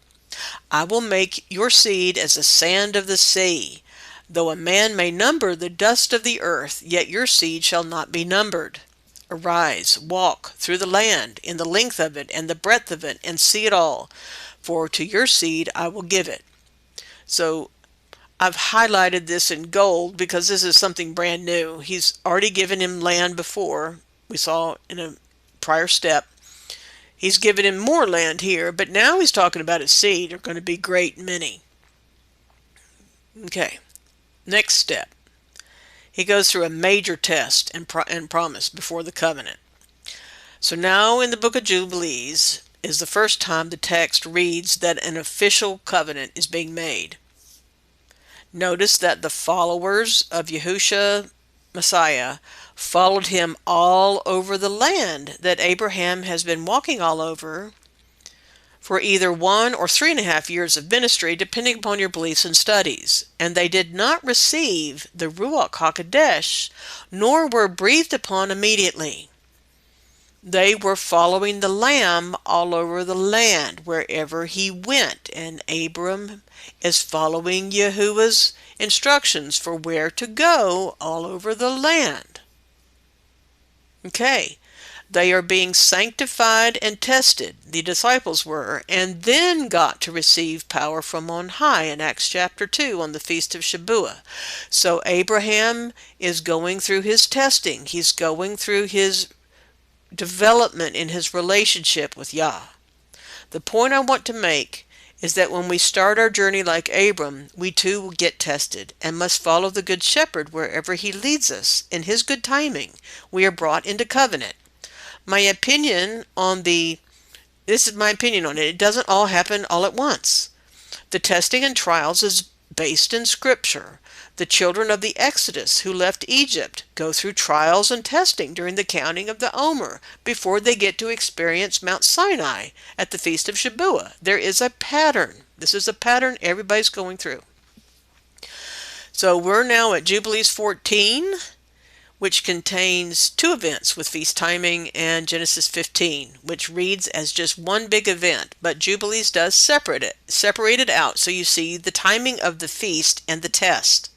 I will make your seed as the sand of the sea. Though a man may number the dust of the earth, yet your seed shall not be numbered. Arise, walk through the land, in the length of it and the breadth of it, and see it all, for to your seed I will give it. So I've highlighted this in gold because this is something brand new. He's already given him land before. We saw in a prior step. He's given him more land here, but now he's talking about his seed are going to be great many. Okay, next step. He goes through a major test and promise before the covenant. So now in the book of Jubilees is the first time the text reads that an official covenant is being made. Notice that the followers of Yeshua Messiah followed him all over the land that Abraham has been walking all over for either 1 or 3.5 years of ministry, depending upon your beliefs and studies. And they did not receive the Ruach HaKodesh, nor were breathed upon immediately. They were following the Lamb all over the land, wherever he went. And Abram is following Yahuwah's instructions for where to go all over the land. Okay. They are being sanctified and tested, the disciples were, and then got to receive power from on high in Acts chapter 2 on the Feast of Shabua. So Abraham is going through his testing. He's going through his development in his relationship with Yah. The point I want to make is that when we start our journey like Abram, we too will get tested and must follow the Good Shepherd wherever he leads us. In his good timing, we are brought into covenant. This is my opinion on it. It doesn't all happen all at once. The testing and trials is based in Scripture. The children of the Exodus who left Egypt go through trials and testing during the counting of the Omer before they get to experience Mount Sinai at the Feast of Shabua. There is a pattern. This is a pattern everybody's going through. So we're now at Jubilees 14, which contains 2 events with feast timing, and Genesis 15, which reads as just one big event, but Jubilees does separate it out, so you see the timing of the feast and the test.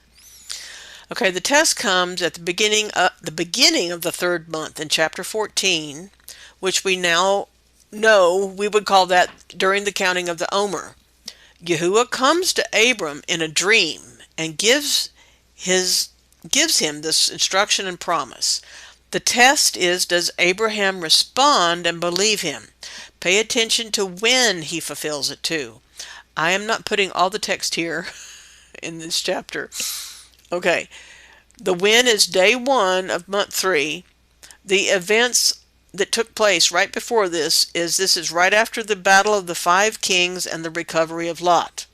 Okay, the test comes at the beginning of the 3rd month in chapter 14, which we now know we would call that during the counting of the Omer. Yahuwah comes to Abram in a dream and gives him this instruction and promise. The test is, does Abraham respond and believe him? Pay attention to when he fulfills it too. I am not putting all the text here in this chapter. Okay, the when is day 1 of month 3. The events that took place right before this is right after the battle of the 5 kings and the recovery of Lot.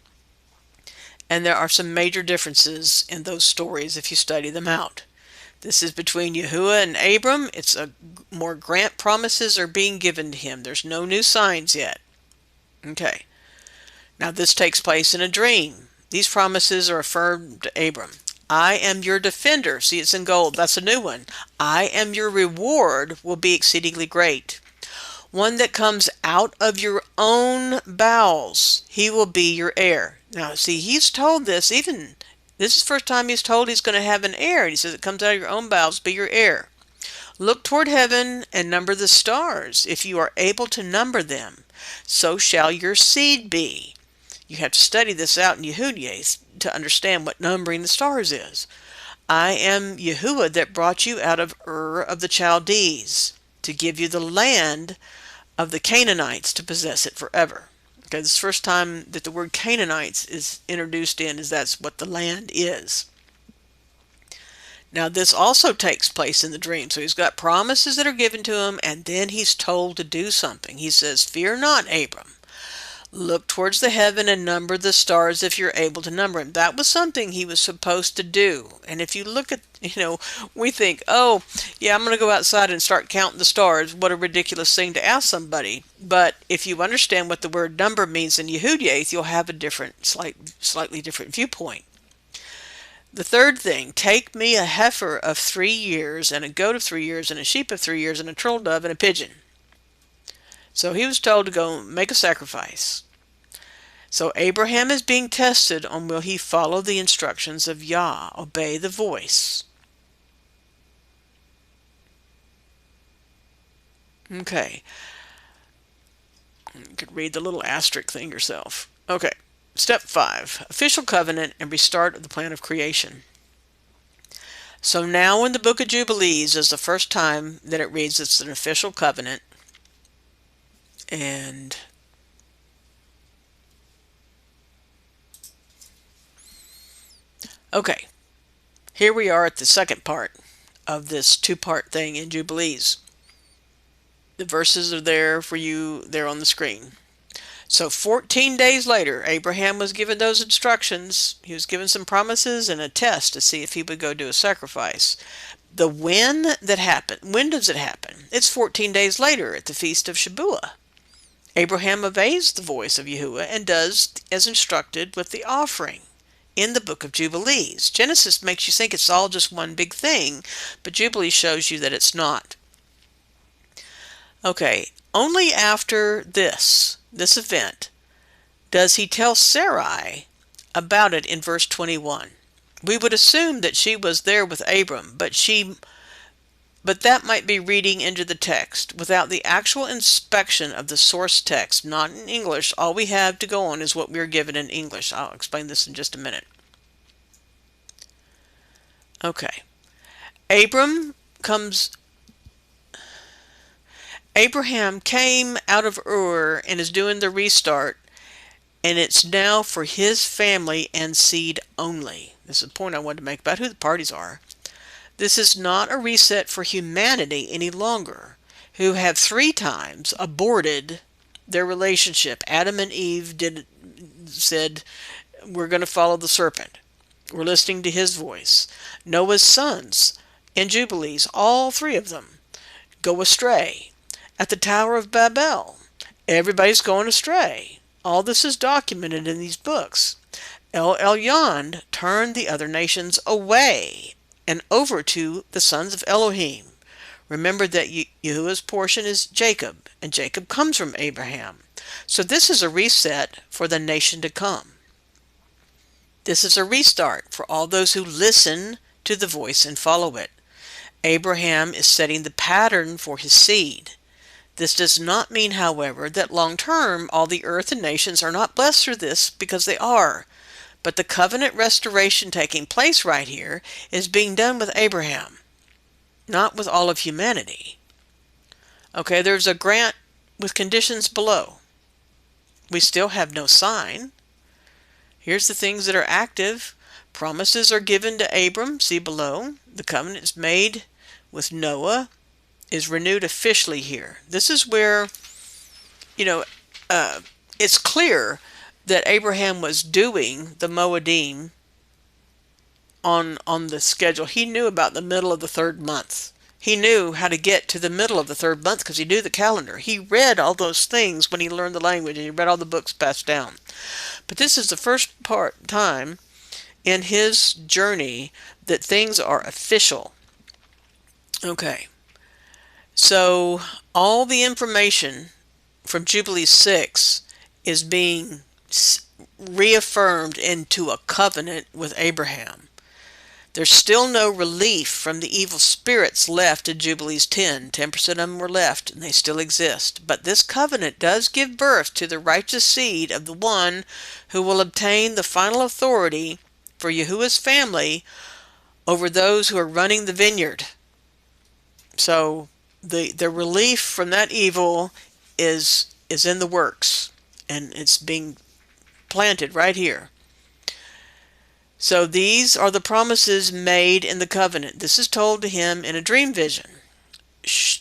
And there are some major differences in those stories if you study them out. This is between Yahuwah and Abram. It's more grant promises are being given to him. There's no new signs yet. Okay. Now this takes place in a dream. These promises are affirmed to Abram. I am your defender. See, it's in gold. That's a new one. I am your reward will be exceedingly great. One that comes out of your own bowels. He will be your heir. Now, see, he's told this, this is the first time he's told he's going to have an heir. He says it comes out of your own bowels, be your heir. Look toward heaven and number the stars, if you are able to number them. So shall your seed be. You have to study this out in Yehudiah to understand what numbering the stars is. I am Yahuwah that brought you out of Ur of the Chaldees to give you the land of the Canaanites to possess it forever. Okay, this is the first time that the word Canaanites is introduced is that's what the land is. Now this also takes place in the dream. So he's got promises that are given to him, and then he's told to do something. He says, fear not, Abram. Look towards the heaven and number the stars if you're able to number them. That was something he was supposed to do. And if you look at, we think, oh, yeah, I'm going to go outside and start counting the stars. What a ridiculous thing to ask somebody. But if you understand what the word number means in Yehudiah, you'll have a slightly different viewpoint. The third thing, take me a heifer of 3 years and a goat of 3 years and a sheep of 3 years and a turtle dove and a pigeon. So he was told to go make a sacrifice. So Abraham is being tested on will he follow the instructions of Yah, obey the voice. Okay. You could read the little asterisk thing yourself. Okay. Step 5. Official covenant and restart of the plan of creation. So now in the book of Jubilees is the first time that it reads it's an official covenant. And okay, here we are at the second part of this 2-part thing in Jubilees. The verses are there for you there on the screen. So 14 days later, Abraham was given those instructions. He was given some promises and a test to see if he would go do a sacrifice. When does it happen? It's 14 days later at the Feast of Shabua. Abraham obeys the voice of Yahuwah and does as instructed with the offering in the book of Jubilees. Genesis makes you think it's all just one big thing, but Jubilees shows you that it's not. Okay, only after this event does he tell Sarai about it in verse 21. We would assume that she was there with Abram, but that might be reading into the text without the actual inspection of the source text, not in English. All we have to go on is what we're given in English. I'll explain this in just a minute. Okay. Abraham came out of Ur and is doing the restart, and it's now for his family and seed only. This is the point I wanted to make about who the parties are. This is not a reset for humanity any longer, who have 3 times aborted their relationship. Adam and Eve said, we're going to follow the serpent. We're listening to his voice. Noah's sons in Jubilees, all 3 of them, go astray. At the Tower of Babel, everybody's going astray. All this is documented in these books. El Elyon turned the other nations away and over to the sons of Elohim. Remember that Yahuwah's portion is Jacob, and Jacob comes from Abraham. So this is a reset for the nation to come. This is a restart for all those who listen to the voice and follow it. Abraham is setting the pattern for his seed. This does not mean, however, that long term all the earth and nations are not blessed through this, because they are. But the covenant restoration taking place right here is being done with Abraham, not with all of humanity. Okay, there's a grant with conditions below. We still have no sign. Here's the things that are active. Promises are given to Abram, see below. The covenant is made with Noah, is renewed officially here. This is where, it's clear that Abraham was doing the Moedim on the schedule. He knew about the middle of the 3rd month. He knew how to get to the middle of the 3rd month because he knew the calendar. He read all those things when he learned the language, and he read all the books passed down. But this is the first time in his journey that things are official. Okay. So all the information from Jubilee 6 is being reaffirmed into a covenant with Abraham. There's still no relief from the evil spirits left in Jubilees 10. 10% of them were left, and they still exist. But this covenant does give birth to the righteous seed of the one who will obtain the final authority for Yahuwah's family over those who are running the vineyard. So the relief from that evil is in the works, and it's being planted right here. So these are the promises made in the covenant. This is told to him in a dream vision.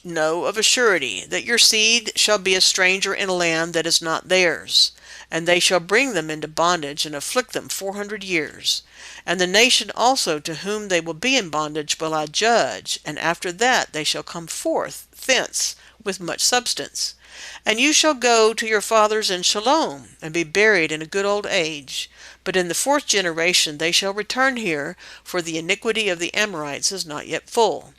Know of a surety that your seed shall be a stranger in a land that is not theirs, and they shall bring them into bondage and afflict them 400 years. And the nation also to whom they will be in bondage will I judge, and after that they shall come forth thence with much substance. And you shall go to your fathers in shalom, and be buried in a good old age. But in the 4th generation they shall return here, for the iniquity of the Amorites is not yet full.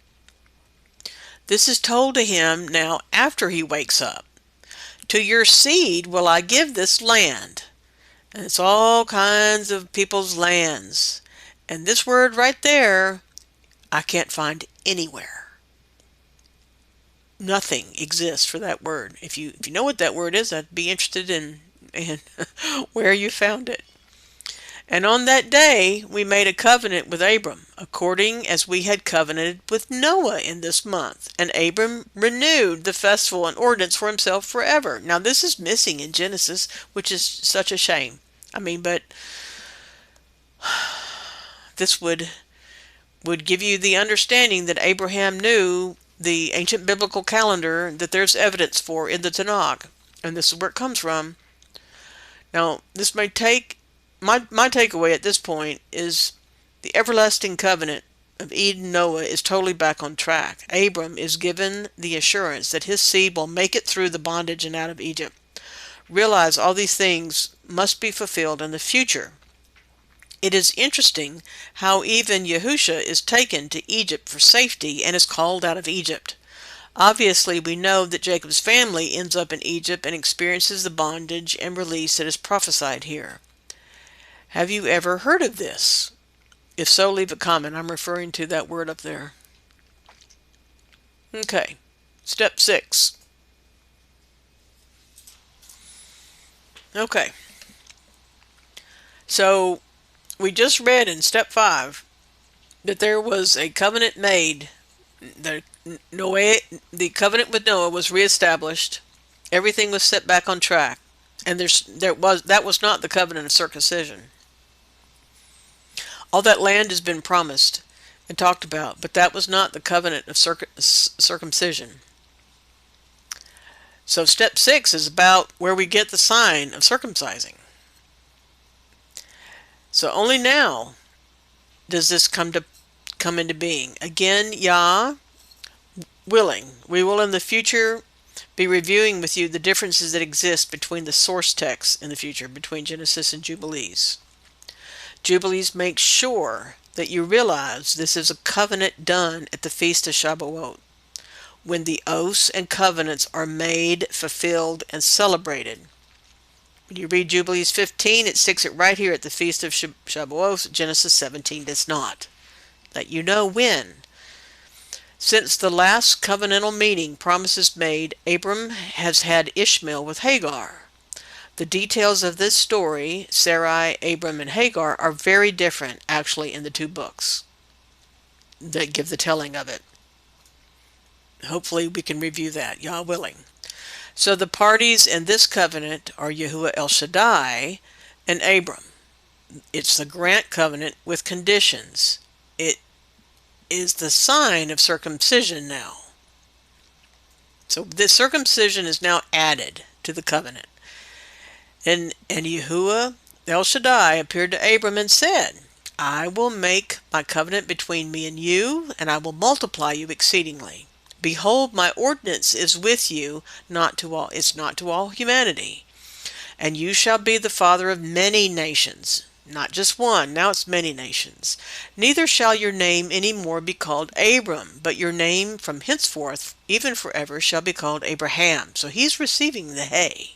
This is told to him now after he wakes up. To your seed will I give this land. And it's all kinds of people's lands. And this word right there, I can't find anywhere. Nothing exists for that word. If you know what that word is, I'd be interested in where you found it. And on that day we made a covenant with Abram, according as we had covenanted with Noah in this month. And Abram renewed the festival and ordinance for himself forever. Now this is missing in Genesis, which is such a shame. But this would give you the understanding that Abraham knew the ancient biblical calendar that there's evidence for in the Tanakh. And this is where it comes from. Now, this may take, my takeaway at this point is the everlasting covenant of Eden Noah is totally back on track. Abram is given the assurance that his seed will make it through the bondage and out of Egypt. Realize all these things must be fulfilled in the future. It is interesting how even Yahusha is taken to Egypt for safety and is called out of Egypt. Obviously, we know that Jacob's family ends up in Egypt and experiences the bondage and release that is prophesied here. Have you ever heard of this? If so, leave a comment. I'm referring to that word up there. Okay, step 6. Okay, so we just read in step 5 that there was a covenant made. The covenant with Noah was reestablished. Everything was set back on track, and that was not the covenant of circumcision. All that land has been promised and talked about, but that was not the covenant of circumcision. So step 6 is about where we get the sign of circumcising. So only now does this come into being. Again, Yah willing, we will in the future be reviewing with you the differences that exist between the source texts in the future, between Genesis and Jubilees. Jubilees make sure that you realize this is a covenant done at the Feast of Shavuot, when the oaths and covenants are made, fulfilled, and celebrated. When you read Jubilees 15, it sticks it right here at the Feast of Shabuoth. Genesis 17 does not. Let you know when. Since the last covenantal meeting, promises made, Abram has had Ishmael with Hagar. The details of this story, Sarai, Abram, and Hagar, are very different, actually, in the two books that give the telling of it. Hopefully we can review that, Yah willing. So the parties in this covenant are Yahuwah El Shaddai and Abram. It's the grant covenant with conditions. It is the sign of circumcision now. So this circumcision is now added to the covenant. And Yahuwah El Shaddai appeared to Abram and said, I will make my covenant between me and you, and I will multiply you exceedingly. Behold, my ordinance is with you, it's not to all humanity. And you shall be the father of many nations. Not just one, now it's many nations. Neither shall your name any more be called Abram, but your name from henceforth, even forever, shall be called Abraham. So he's receiving the hay.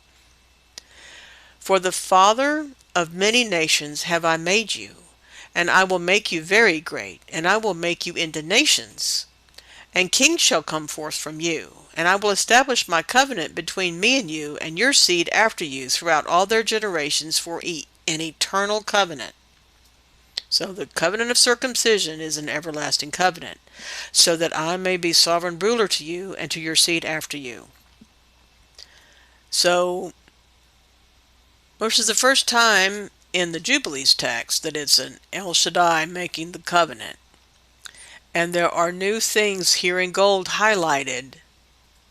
For the father of many nations have I made you, and I will make you very great, and I will make you into nations. And kings shall come forth from you, and I will establish my covenant between me and you and your seed after you throughout all their generations for an eternal covenant. So the covenant of circumcision is an everlasting covenant, so that I may be sovereign ruler to you and to your seed after you. So, which is the first time in the Jubilees text that it's an El Shaddai making the covenant. And there are new things here in gold highlighted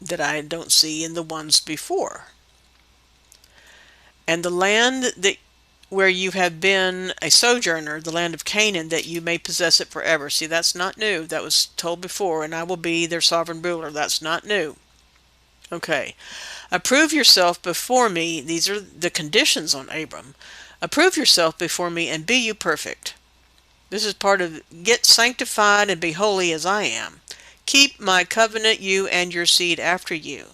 that I don't see in the ones before. And the land where you have been a sojourner, the land of Canaan, that you may possess it forever. See, that's not new. That was told before, and I will be their sovereign ruler. That's not new. Okay. Approve yourself before me. These are the conditions on Abram. Approve yourself before me and be you perfect. This is part of get sanctified and be holy as I am. Keep my covenant, you and your seed after you.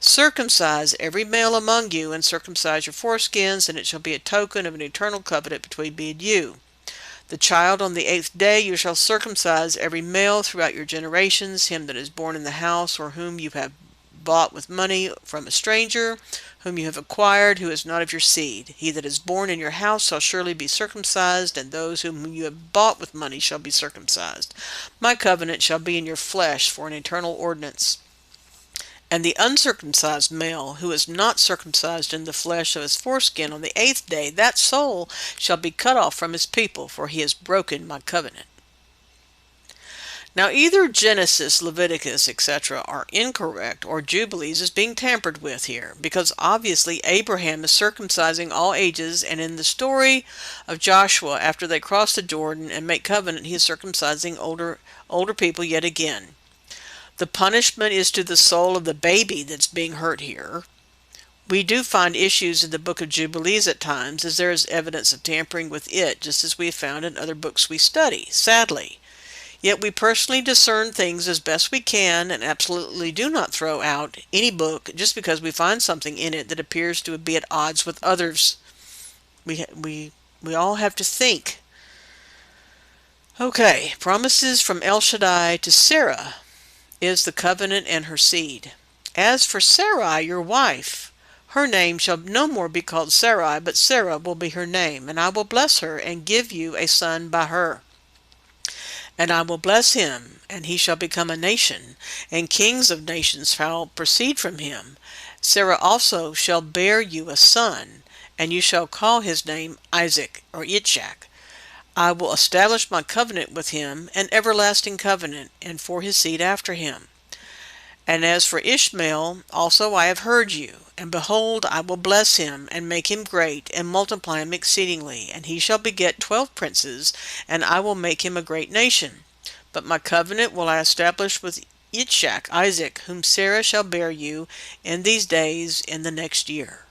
Circumcise every male among you, and circumcise your foreskins, and it shall be a token of an eternal covenant between me and you. The child on the 8th day you shall circumcise every male throughout your generations, him that is born in the house, or whom you have bought with money from a stranger, whom you have acquired, who is not of your seed. He that is born in your house shall surely be circumcised, and those whom you have bought with money shall be circumcised. My covenant shall be in your flesh for an eternal ordinance. And the uncircumcised male, who is not circumcised in the flesh of his foreskin on the 8th day, that soul shall be cut off from his people, for he has broken my covenant. Now, either Genesis, Leviticus, etc. are incorrect, or Jubilees is being tampered with here, because obviously Abraham is circumcising all ages, and in the story of Joshua, after they cross the Jordan and make covenant, he is circumcising older people yet again. The punishment is to the soul of the baby that's being hurt here. We do find issues in the book of Jubilees at times, as there is evidence of tampering with it, just as we have found in other books we study, sadly. Yet we personally discern things as best we can and absolutely do not throw out any book just because we find something in it that appears to be at odds with others. We all have to think. Okay, promises from El Shaddai to Sarah is the covenant and her seed. As for Sarai, your wife, her name shall no more be called Sarai, but Sarah will be her name, and I will bless her and give you a son by her. And I will bless him, and he shall become a nation, and kings of nations shall proceed from him. Sarah also shall bear you a son, and you shall call his name Isaac, or Yitzchak. I will establish my covenant with him, an everlasting covenant, and for his seed after him. And as for Ishmael, also I have heard you, and behold, I will bless him, and make him great, and multiply him exceedingly, and he shall beget 12 princes, and I will make him a great nation. But my covenant will I establish with Yitzchak, Isaac, whom Sarah shall bear you in these days in the next year.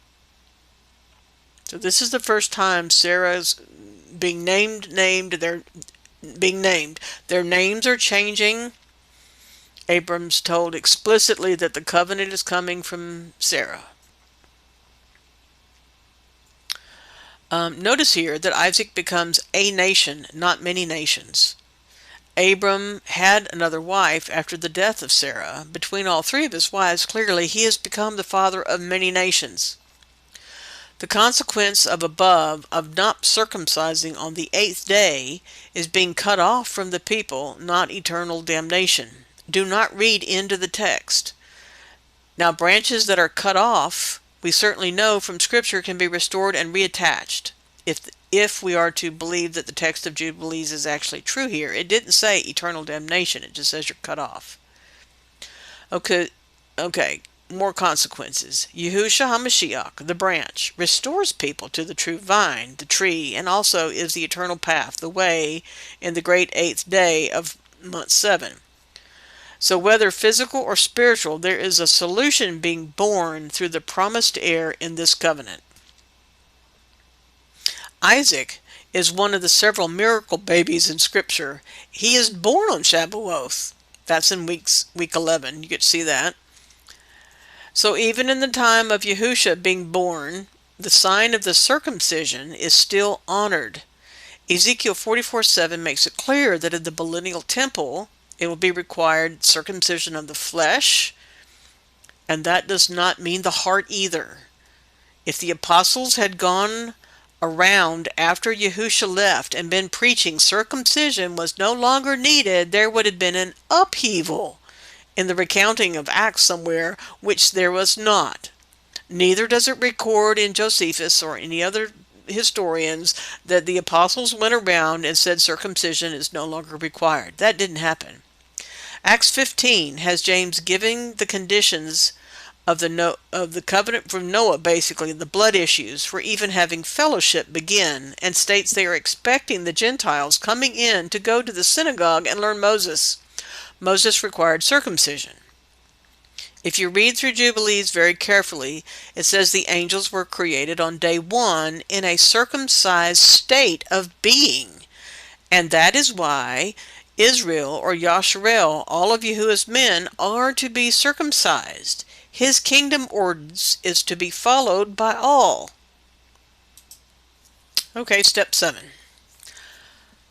So this is the first time Sarah's being named. They're being named. Their names are changing. Abram's told explicitly that the covenant is coming from Sarah. Notice here that Isaac becomes a nation, not many nations. Abram had another wife after the death of Sarah. Between all three of his wives, clearly he has become the father of many nations. The consequence of above, of not circumcising on the 8th day, is being cut off from the people, not eternal damnation. Do not read into the text. Now, branches that are cut off, we certainly know from Scripture, can be restored and reattached. If we are to believe that the text of Jubilees is actually true here, it didn't say eternal damnation. It just says you're cut off. Okay, more consequences. Yeshua Ha'Mashiach, the branch, restores people to the true vine, the tree, and also is the eternal path, the way, in the great 8th day of month 7. So whether physical or spiritual, there is a solution being born through the promised heir in this covenant. Isaac is one of the several miracle babies in Scripture. He is born on Shabuoth. That's in week 11. You get to see that. So even in the time of Yahusha being born, the sign of the circumcision is still honored. Ezekiel 44:7 makes it clear that in the millennial temple, it will be required circumcision of the flesh, and that does not mean the heart either. If the apostles had gone around after Yahusha left and been preaching circumcision was no longer needed, there would have been an upheaval in the recounting of Acts somewhere, which there was not. Neither does it record in Josephus or any other historians that the apostles went around and said circumcision is no longer required. That didn't happen. Acts 15 has James giving the conditions of the covenant from Noah, basically the blood issues for even having fellowship begin, and states they are expecting the Gentiles coming in to go to the synagogue and learn Moses. Moses required circumcision. If you read through Jubilees very carefully, it says the angels were created on day 1 in a circumcised state of being, and that is why Israel, or Yasharel, all of Yahuwah's men, are to be circumcised. His kingdom ordinance is to be followed by all. Okay, step 7.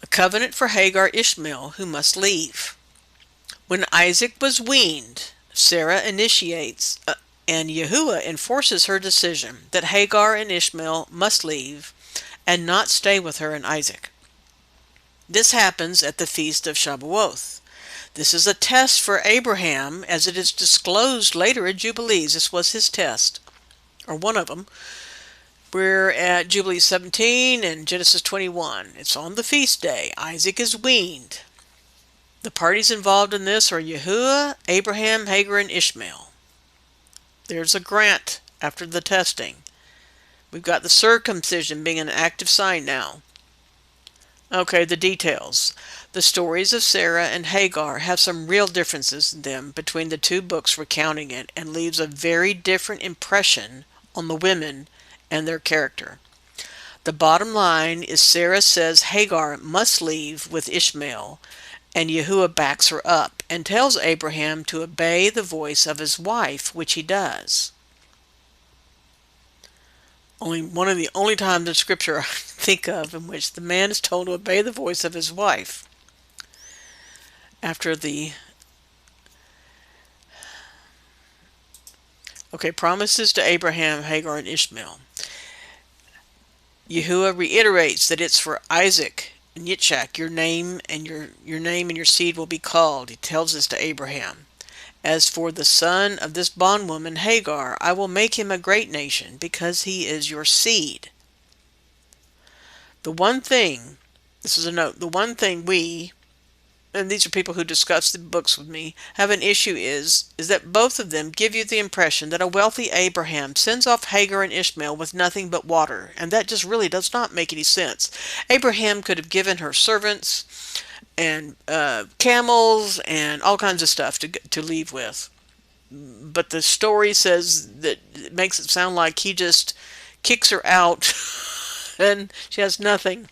A covenant for Hagar Ishmael, who must leave. When Isaac was weaned, Sarah initiates and Yahuwah enforces her decision that Hagar and Ishmael must leave and not stay with her and Isaac. This happens at the feast of Shabuoth. This is a test for Abraham, as it is disclosed later in Jubilees. This was his test, or one of them. We're at Jubilees 17 and Genesis 21. It's on the feast day. Isaac is weaned. The parties involved in this are Yahuwah, Abraham, Hagar, and Ishmael. There's a grant after the testing. We've got the circumcision being an active sign now. Okay, the details. The stories of Sarah and Hagar have some real differences in them between the two books recounting it, and leaves a very different impression on the women and their character. The bottom line is Sarah says Hagar must leave with Ishmael, and Yahuwah backs her up and tells Abraham to obey the voice of his wife, which he does. One of the only times in Scripture I think of in which the man is told to obey the voice of his wife. After the promises to Abraham, Hagar, and Ishmael. Yahuwah reiterates that it's for Isaac and Yitzchak, your name and your seed will be called. He tells this to Abraham. As for the son of this bondwoman Hagar, I will make him a great nation, because he is your seed. The one thing, this is a note, the one thing we, and these are people who discuss the books with me, have an issue is that both of them give you the impression that a wealthy Abraham sends off Hagar and Ishmael with nothing but water, and that just really does not make any sense. Abraham could have given her servants and camels and all kinds of stuff to leave with, but the story says that it makes it sound like he just kicks her out and she has nothing.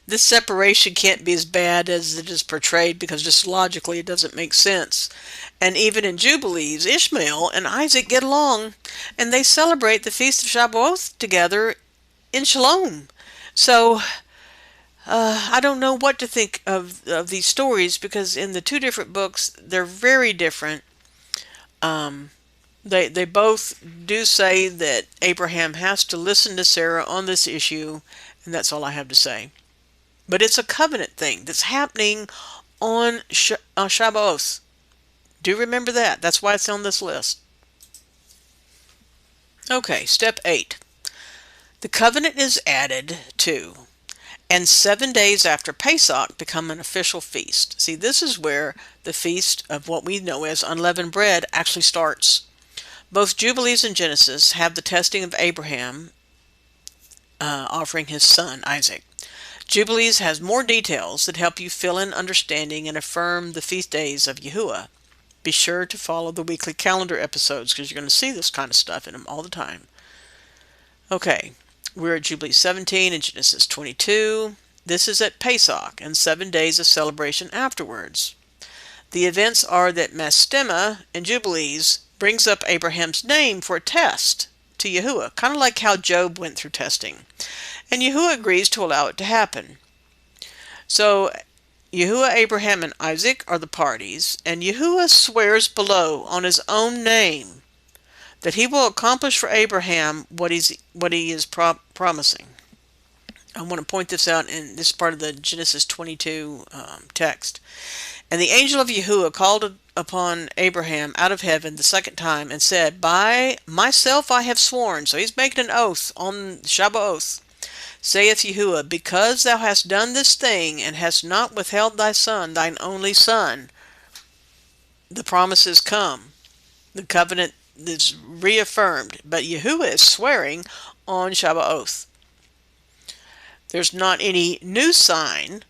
This separation can't be as bad as it is portrayed, because just logically it doesn't make sense. And even in Jubilees, Ishmael and Isaac get along, and they celebrate the Feast of Shabuoth together in Shalom. So I don't know what to think of these stories, because in the two different books they're very different. They both do say that Abraham has to listen to Sarah on this issue, and that's all I have to say. But it's a covenant thing that's happening on Shabuoth. Do remember that. That's why it's on this list. Okay, step 8. The covenant is added to, and 7 days after Pesach become an official feast. See, this is where the feast of what we know as unleavened bread actually starts. Both Jubilees and Genesis have the testing of Abraham offering his son Isaac. Jubilees has more details that help you fill in understanding and affirm the feast days of Yahuwah. Be sure to follow the weekly calendar episodes, because you're going to see this kind of stuff in them all the time. Okay, we're at Jubilee 17 and Genesis 22. This is at Pesach and 7 days of celebration afterwards. The events are that Mastema in Jubilees brings up Abraham's name for a test to Yahuwah, kind of like how Job went through testing. And Yahuwah agrees to allow it to happen. So Yahuwah, Abraham, and Isaac are the parties, and Yahuwah swears below on his own name that he will accomplish for Abraham what he is promising. I want to point this out in this part of the Genesis 22 text. And the angel of Yahuwah called upon Abraham out of heaven the second time and said, By myself I have sworn. So he's making an oath on Shabuoth. Saith Yahuwah, because thou hast done this thing, and hast not withheld thy son, thine only son, the promises come. The covenant is reaffirmed, but Yahuwah is swearing on Shabuoth. There's not any new sign,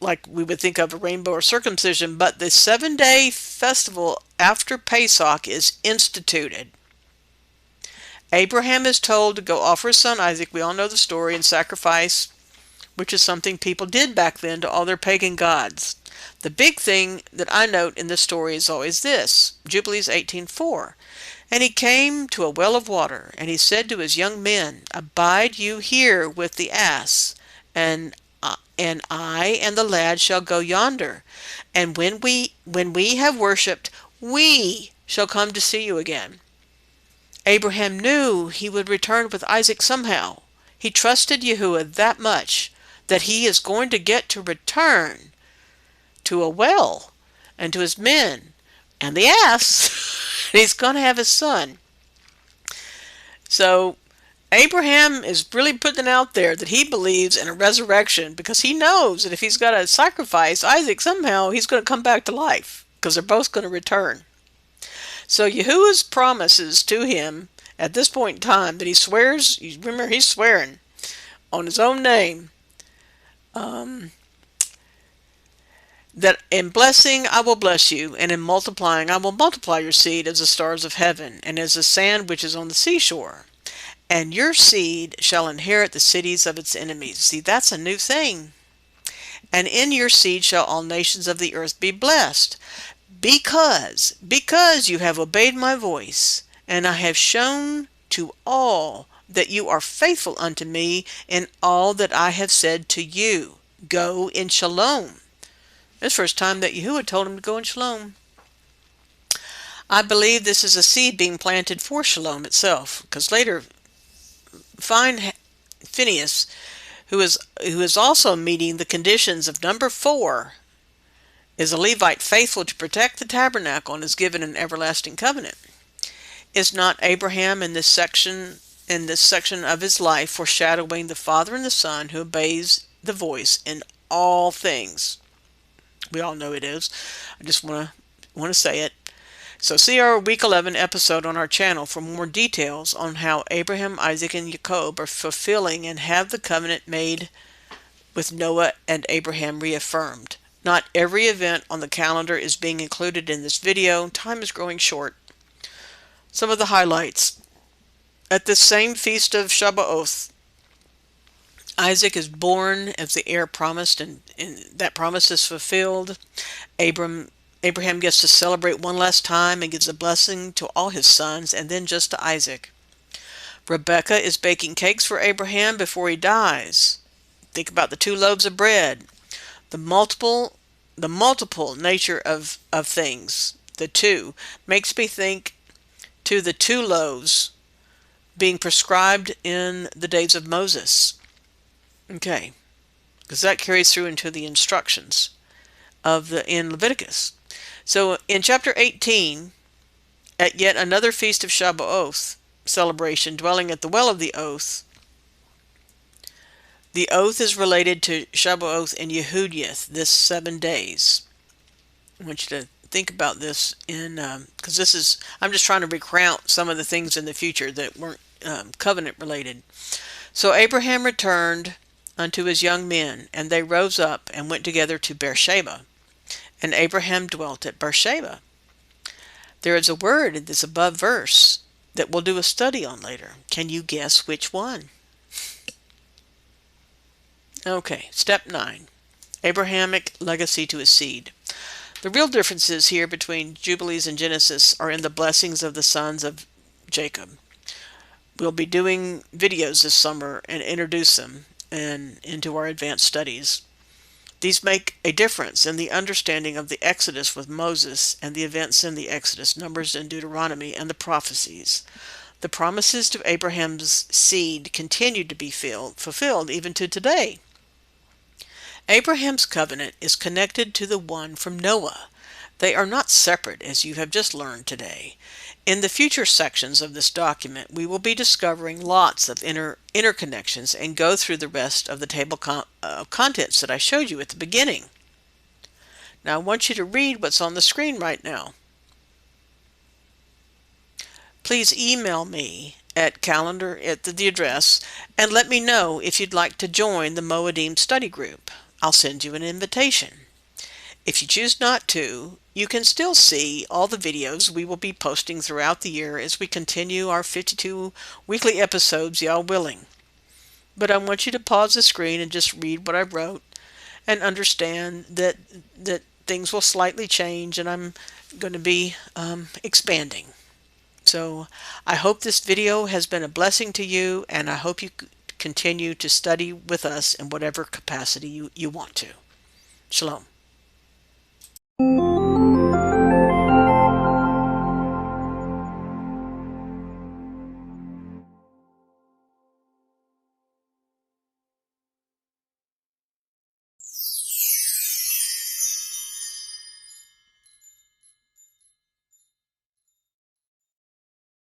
like we would think of a rainbow or circumcision, but the 7-day festival after Pesach is instituted. Abraham is told to go offer his son Isaac, we all know the story, and sacrifice, which is something people did back then to all their pagan gods. The big thing that I note in this story is always this, Jubilees 18:4. And he came to a well of water, and he said to his young men, Abide you here with the ass, and I and the lad shall go yonder, and when we have worshipped, we shall come to see you again. Abraham knew he would return with Isaac somehow. He trusted Yahuwah that much that he is going to get to return to a well and to his men and the ass. He's going to have his son. So Abraham is really putting out there that he believes in a resurrection because he knows that if he's got to sacrifice Isaac somehow, he's going to come back to life because they're both going to return. So Yahuwah's promises to him at this point in time that he swears, remember he's swearing on his own name, that in blessing I will bless you, and in multiplying I will multiply your seed as the stars of heaven, and as the sand which is on the seashore. And your seed shall inherit the cities of its enemies. See, that's a new thing. And in your seed shall all nations of the earth be blessed, because you have obeyed my voice, and I have shown to all that you are faithful unto me in all that I have said to you. Go in shalom. It's the first time that Yahuwah told him to go in shalom. I believe this is a seed being planted for shalom itself, because later find Phineas, who is also meeting the conditions of number 4, is a Levite faithful to protect the tabernacle and is given an everlasting covenant. Is not Abraham in this section of his life foreshadowing the Father and the Son who obeys the voice in all things? We all know it is. I just want to say it. So see our week 11 episode on our channel for more details on how Abraham, Isaac, and Jacob are fulfilling and have the covenant made with Noah and Abraham reaffirmed. Not every event on the calendar is being included in this video. Time is growing short. Some of the highlights. At this same feast of Shabuoth, Isaac is born as the heir promised, and that promise is fulfilled. Abraham gets to celebrate one last time and gives a blessing to all his sons and then just to Isaac. Rebekah is baking cakes for Abraham before he dies. Think about the 2 loaves of bread. The multiple nature of things, the 2, makes me think to the 2 loaves being prescribed in the days of Moses. Okay, because that carries through into the instructions in Leviticus. So in chapter 18, at yet another feast of Shabuoth celebration, dwelling at the well of the oath is related to Shabuoth and Yehudiath, this 7 days. I want you to think about this because I'm just trying to recount some of the things in the future that weren't covenant related. So Abraham returned unto his young men, and they rose up and went together to Beersheba. And Abraham dwelt at Beersheba. There is a word in this above verse that we'll do a study on later. Can you guess which one? Okay, step 9. Abrahamic legacy to his seed. The real differences here between Jubilees and Genesis are in the blessings of the sons of Jacob. We'll be doing videos this summer and introduce them into our advanced studies. These make a difference in the understanding of the Exodus with Moses and the events in the Exodus, Numbers, and Deuteronomy, and the prophecies. The promises to Abraham's seed continue to be fulfilled even to today. Abraham's covenant is connected to the one from Noah. They are not separate, as you have just learned today. In the future sections of this document, we will be discovering lots of interconnections and go through the rest of the table of contents that I showed you at the beginning. Now I want you to read what's on the screen right now. Please email me at the address and let me know if you'd like to join the Moedim study group. I'll send you an invitation. If you choose not to, you can still see all the videos we will be posting throughout the year as we continue our 52 weekly episodes, y'all willing. But I want you to pause the screen and just read what I wrote and understand that things will slightly change and I'm going to be expanding. So I hope this video has been a blessing to you, and I hope you continue to study with us in whatever capacity you want to. Shalom.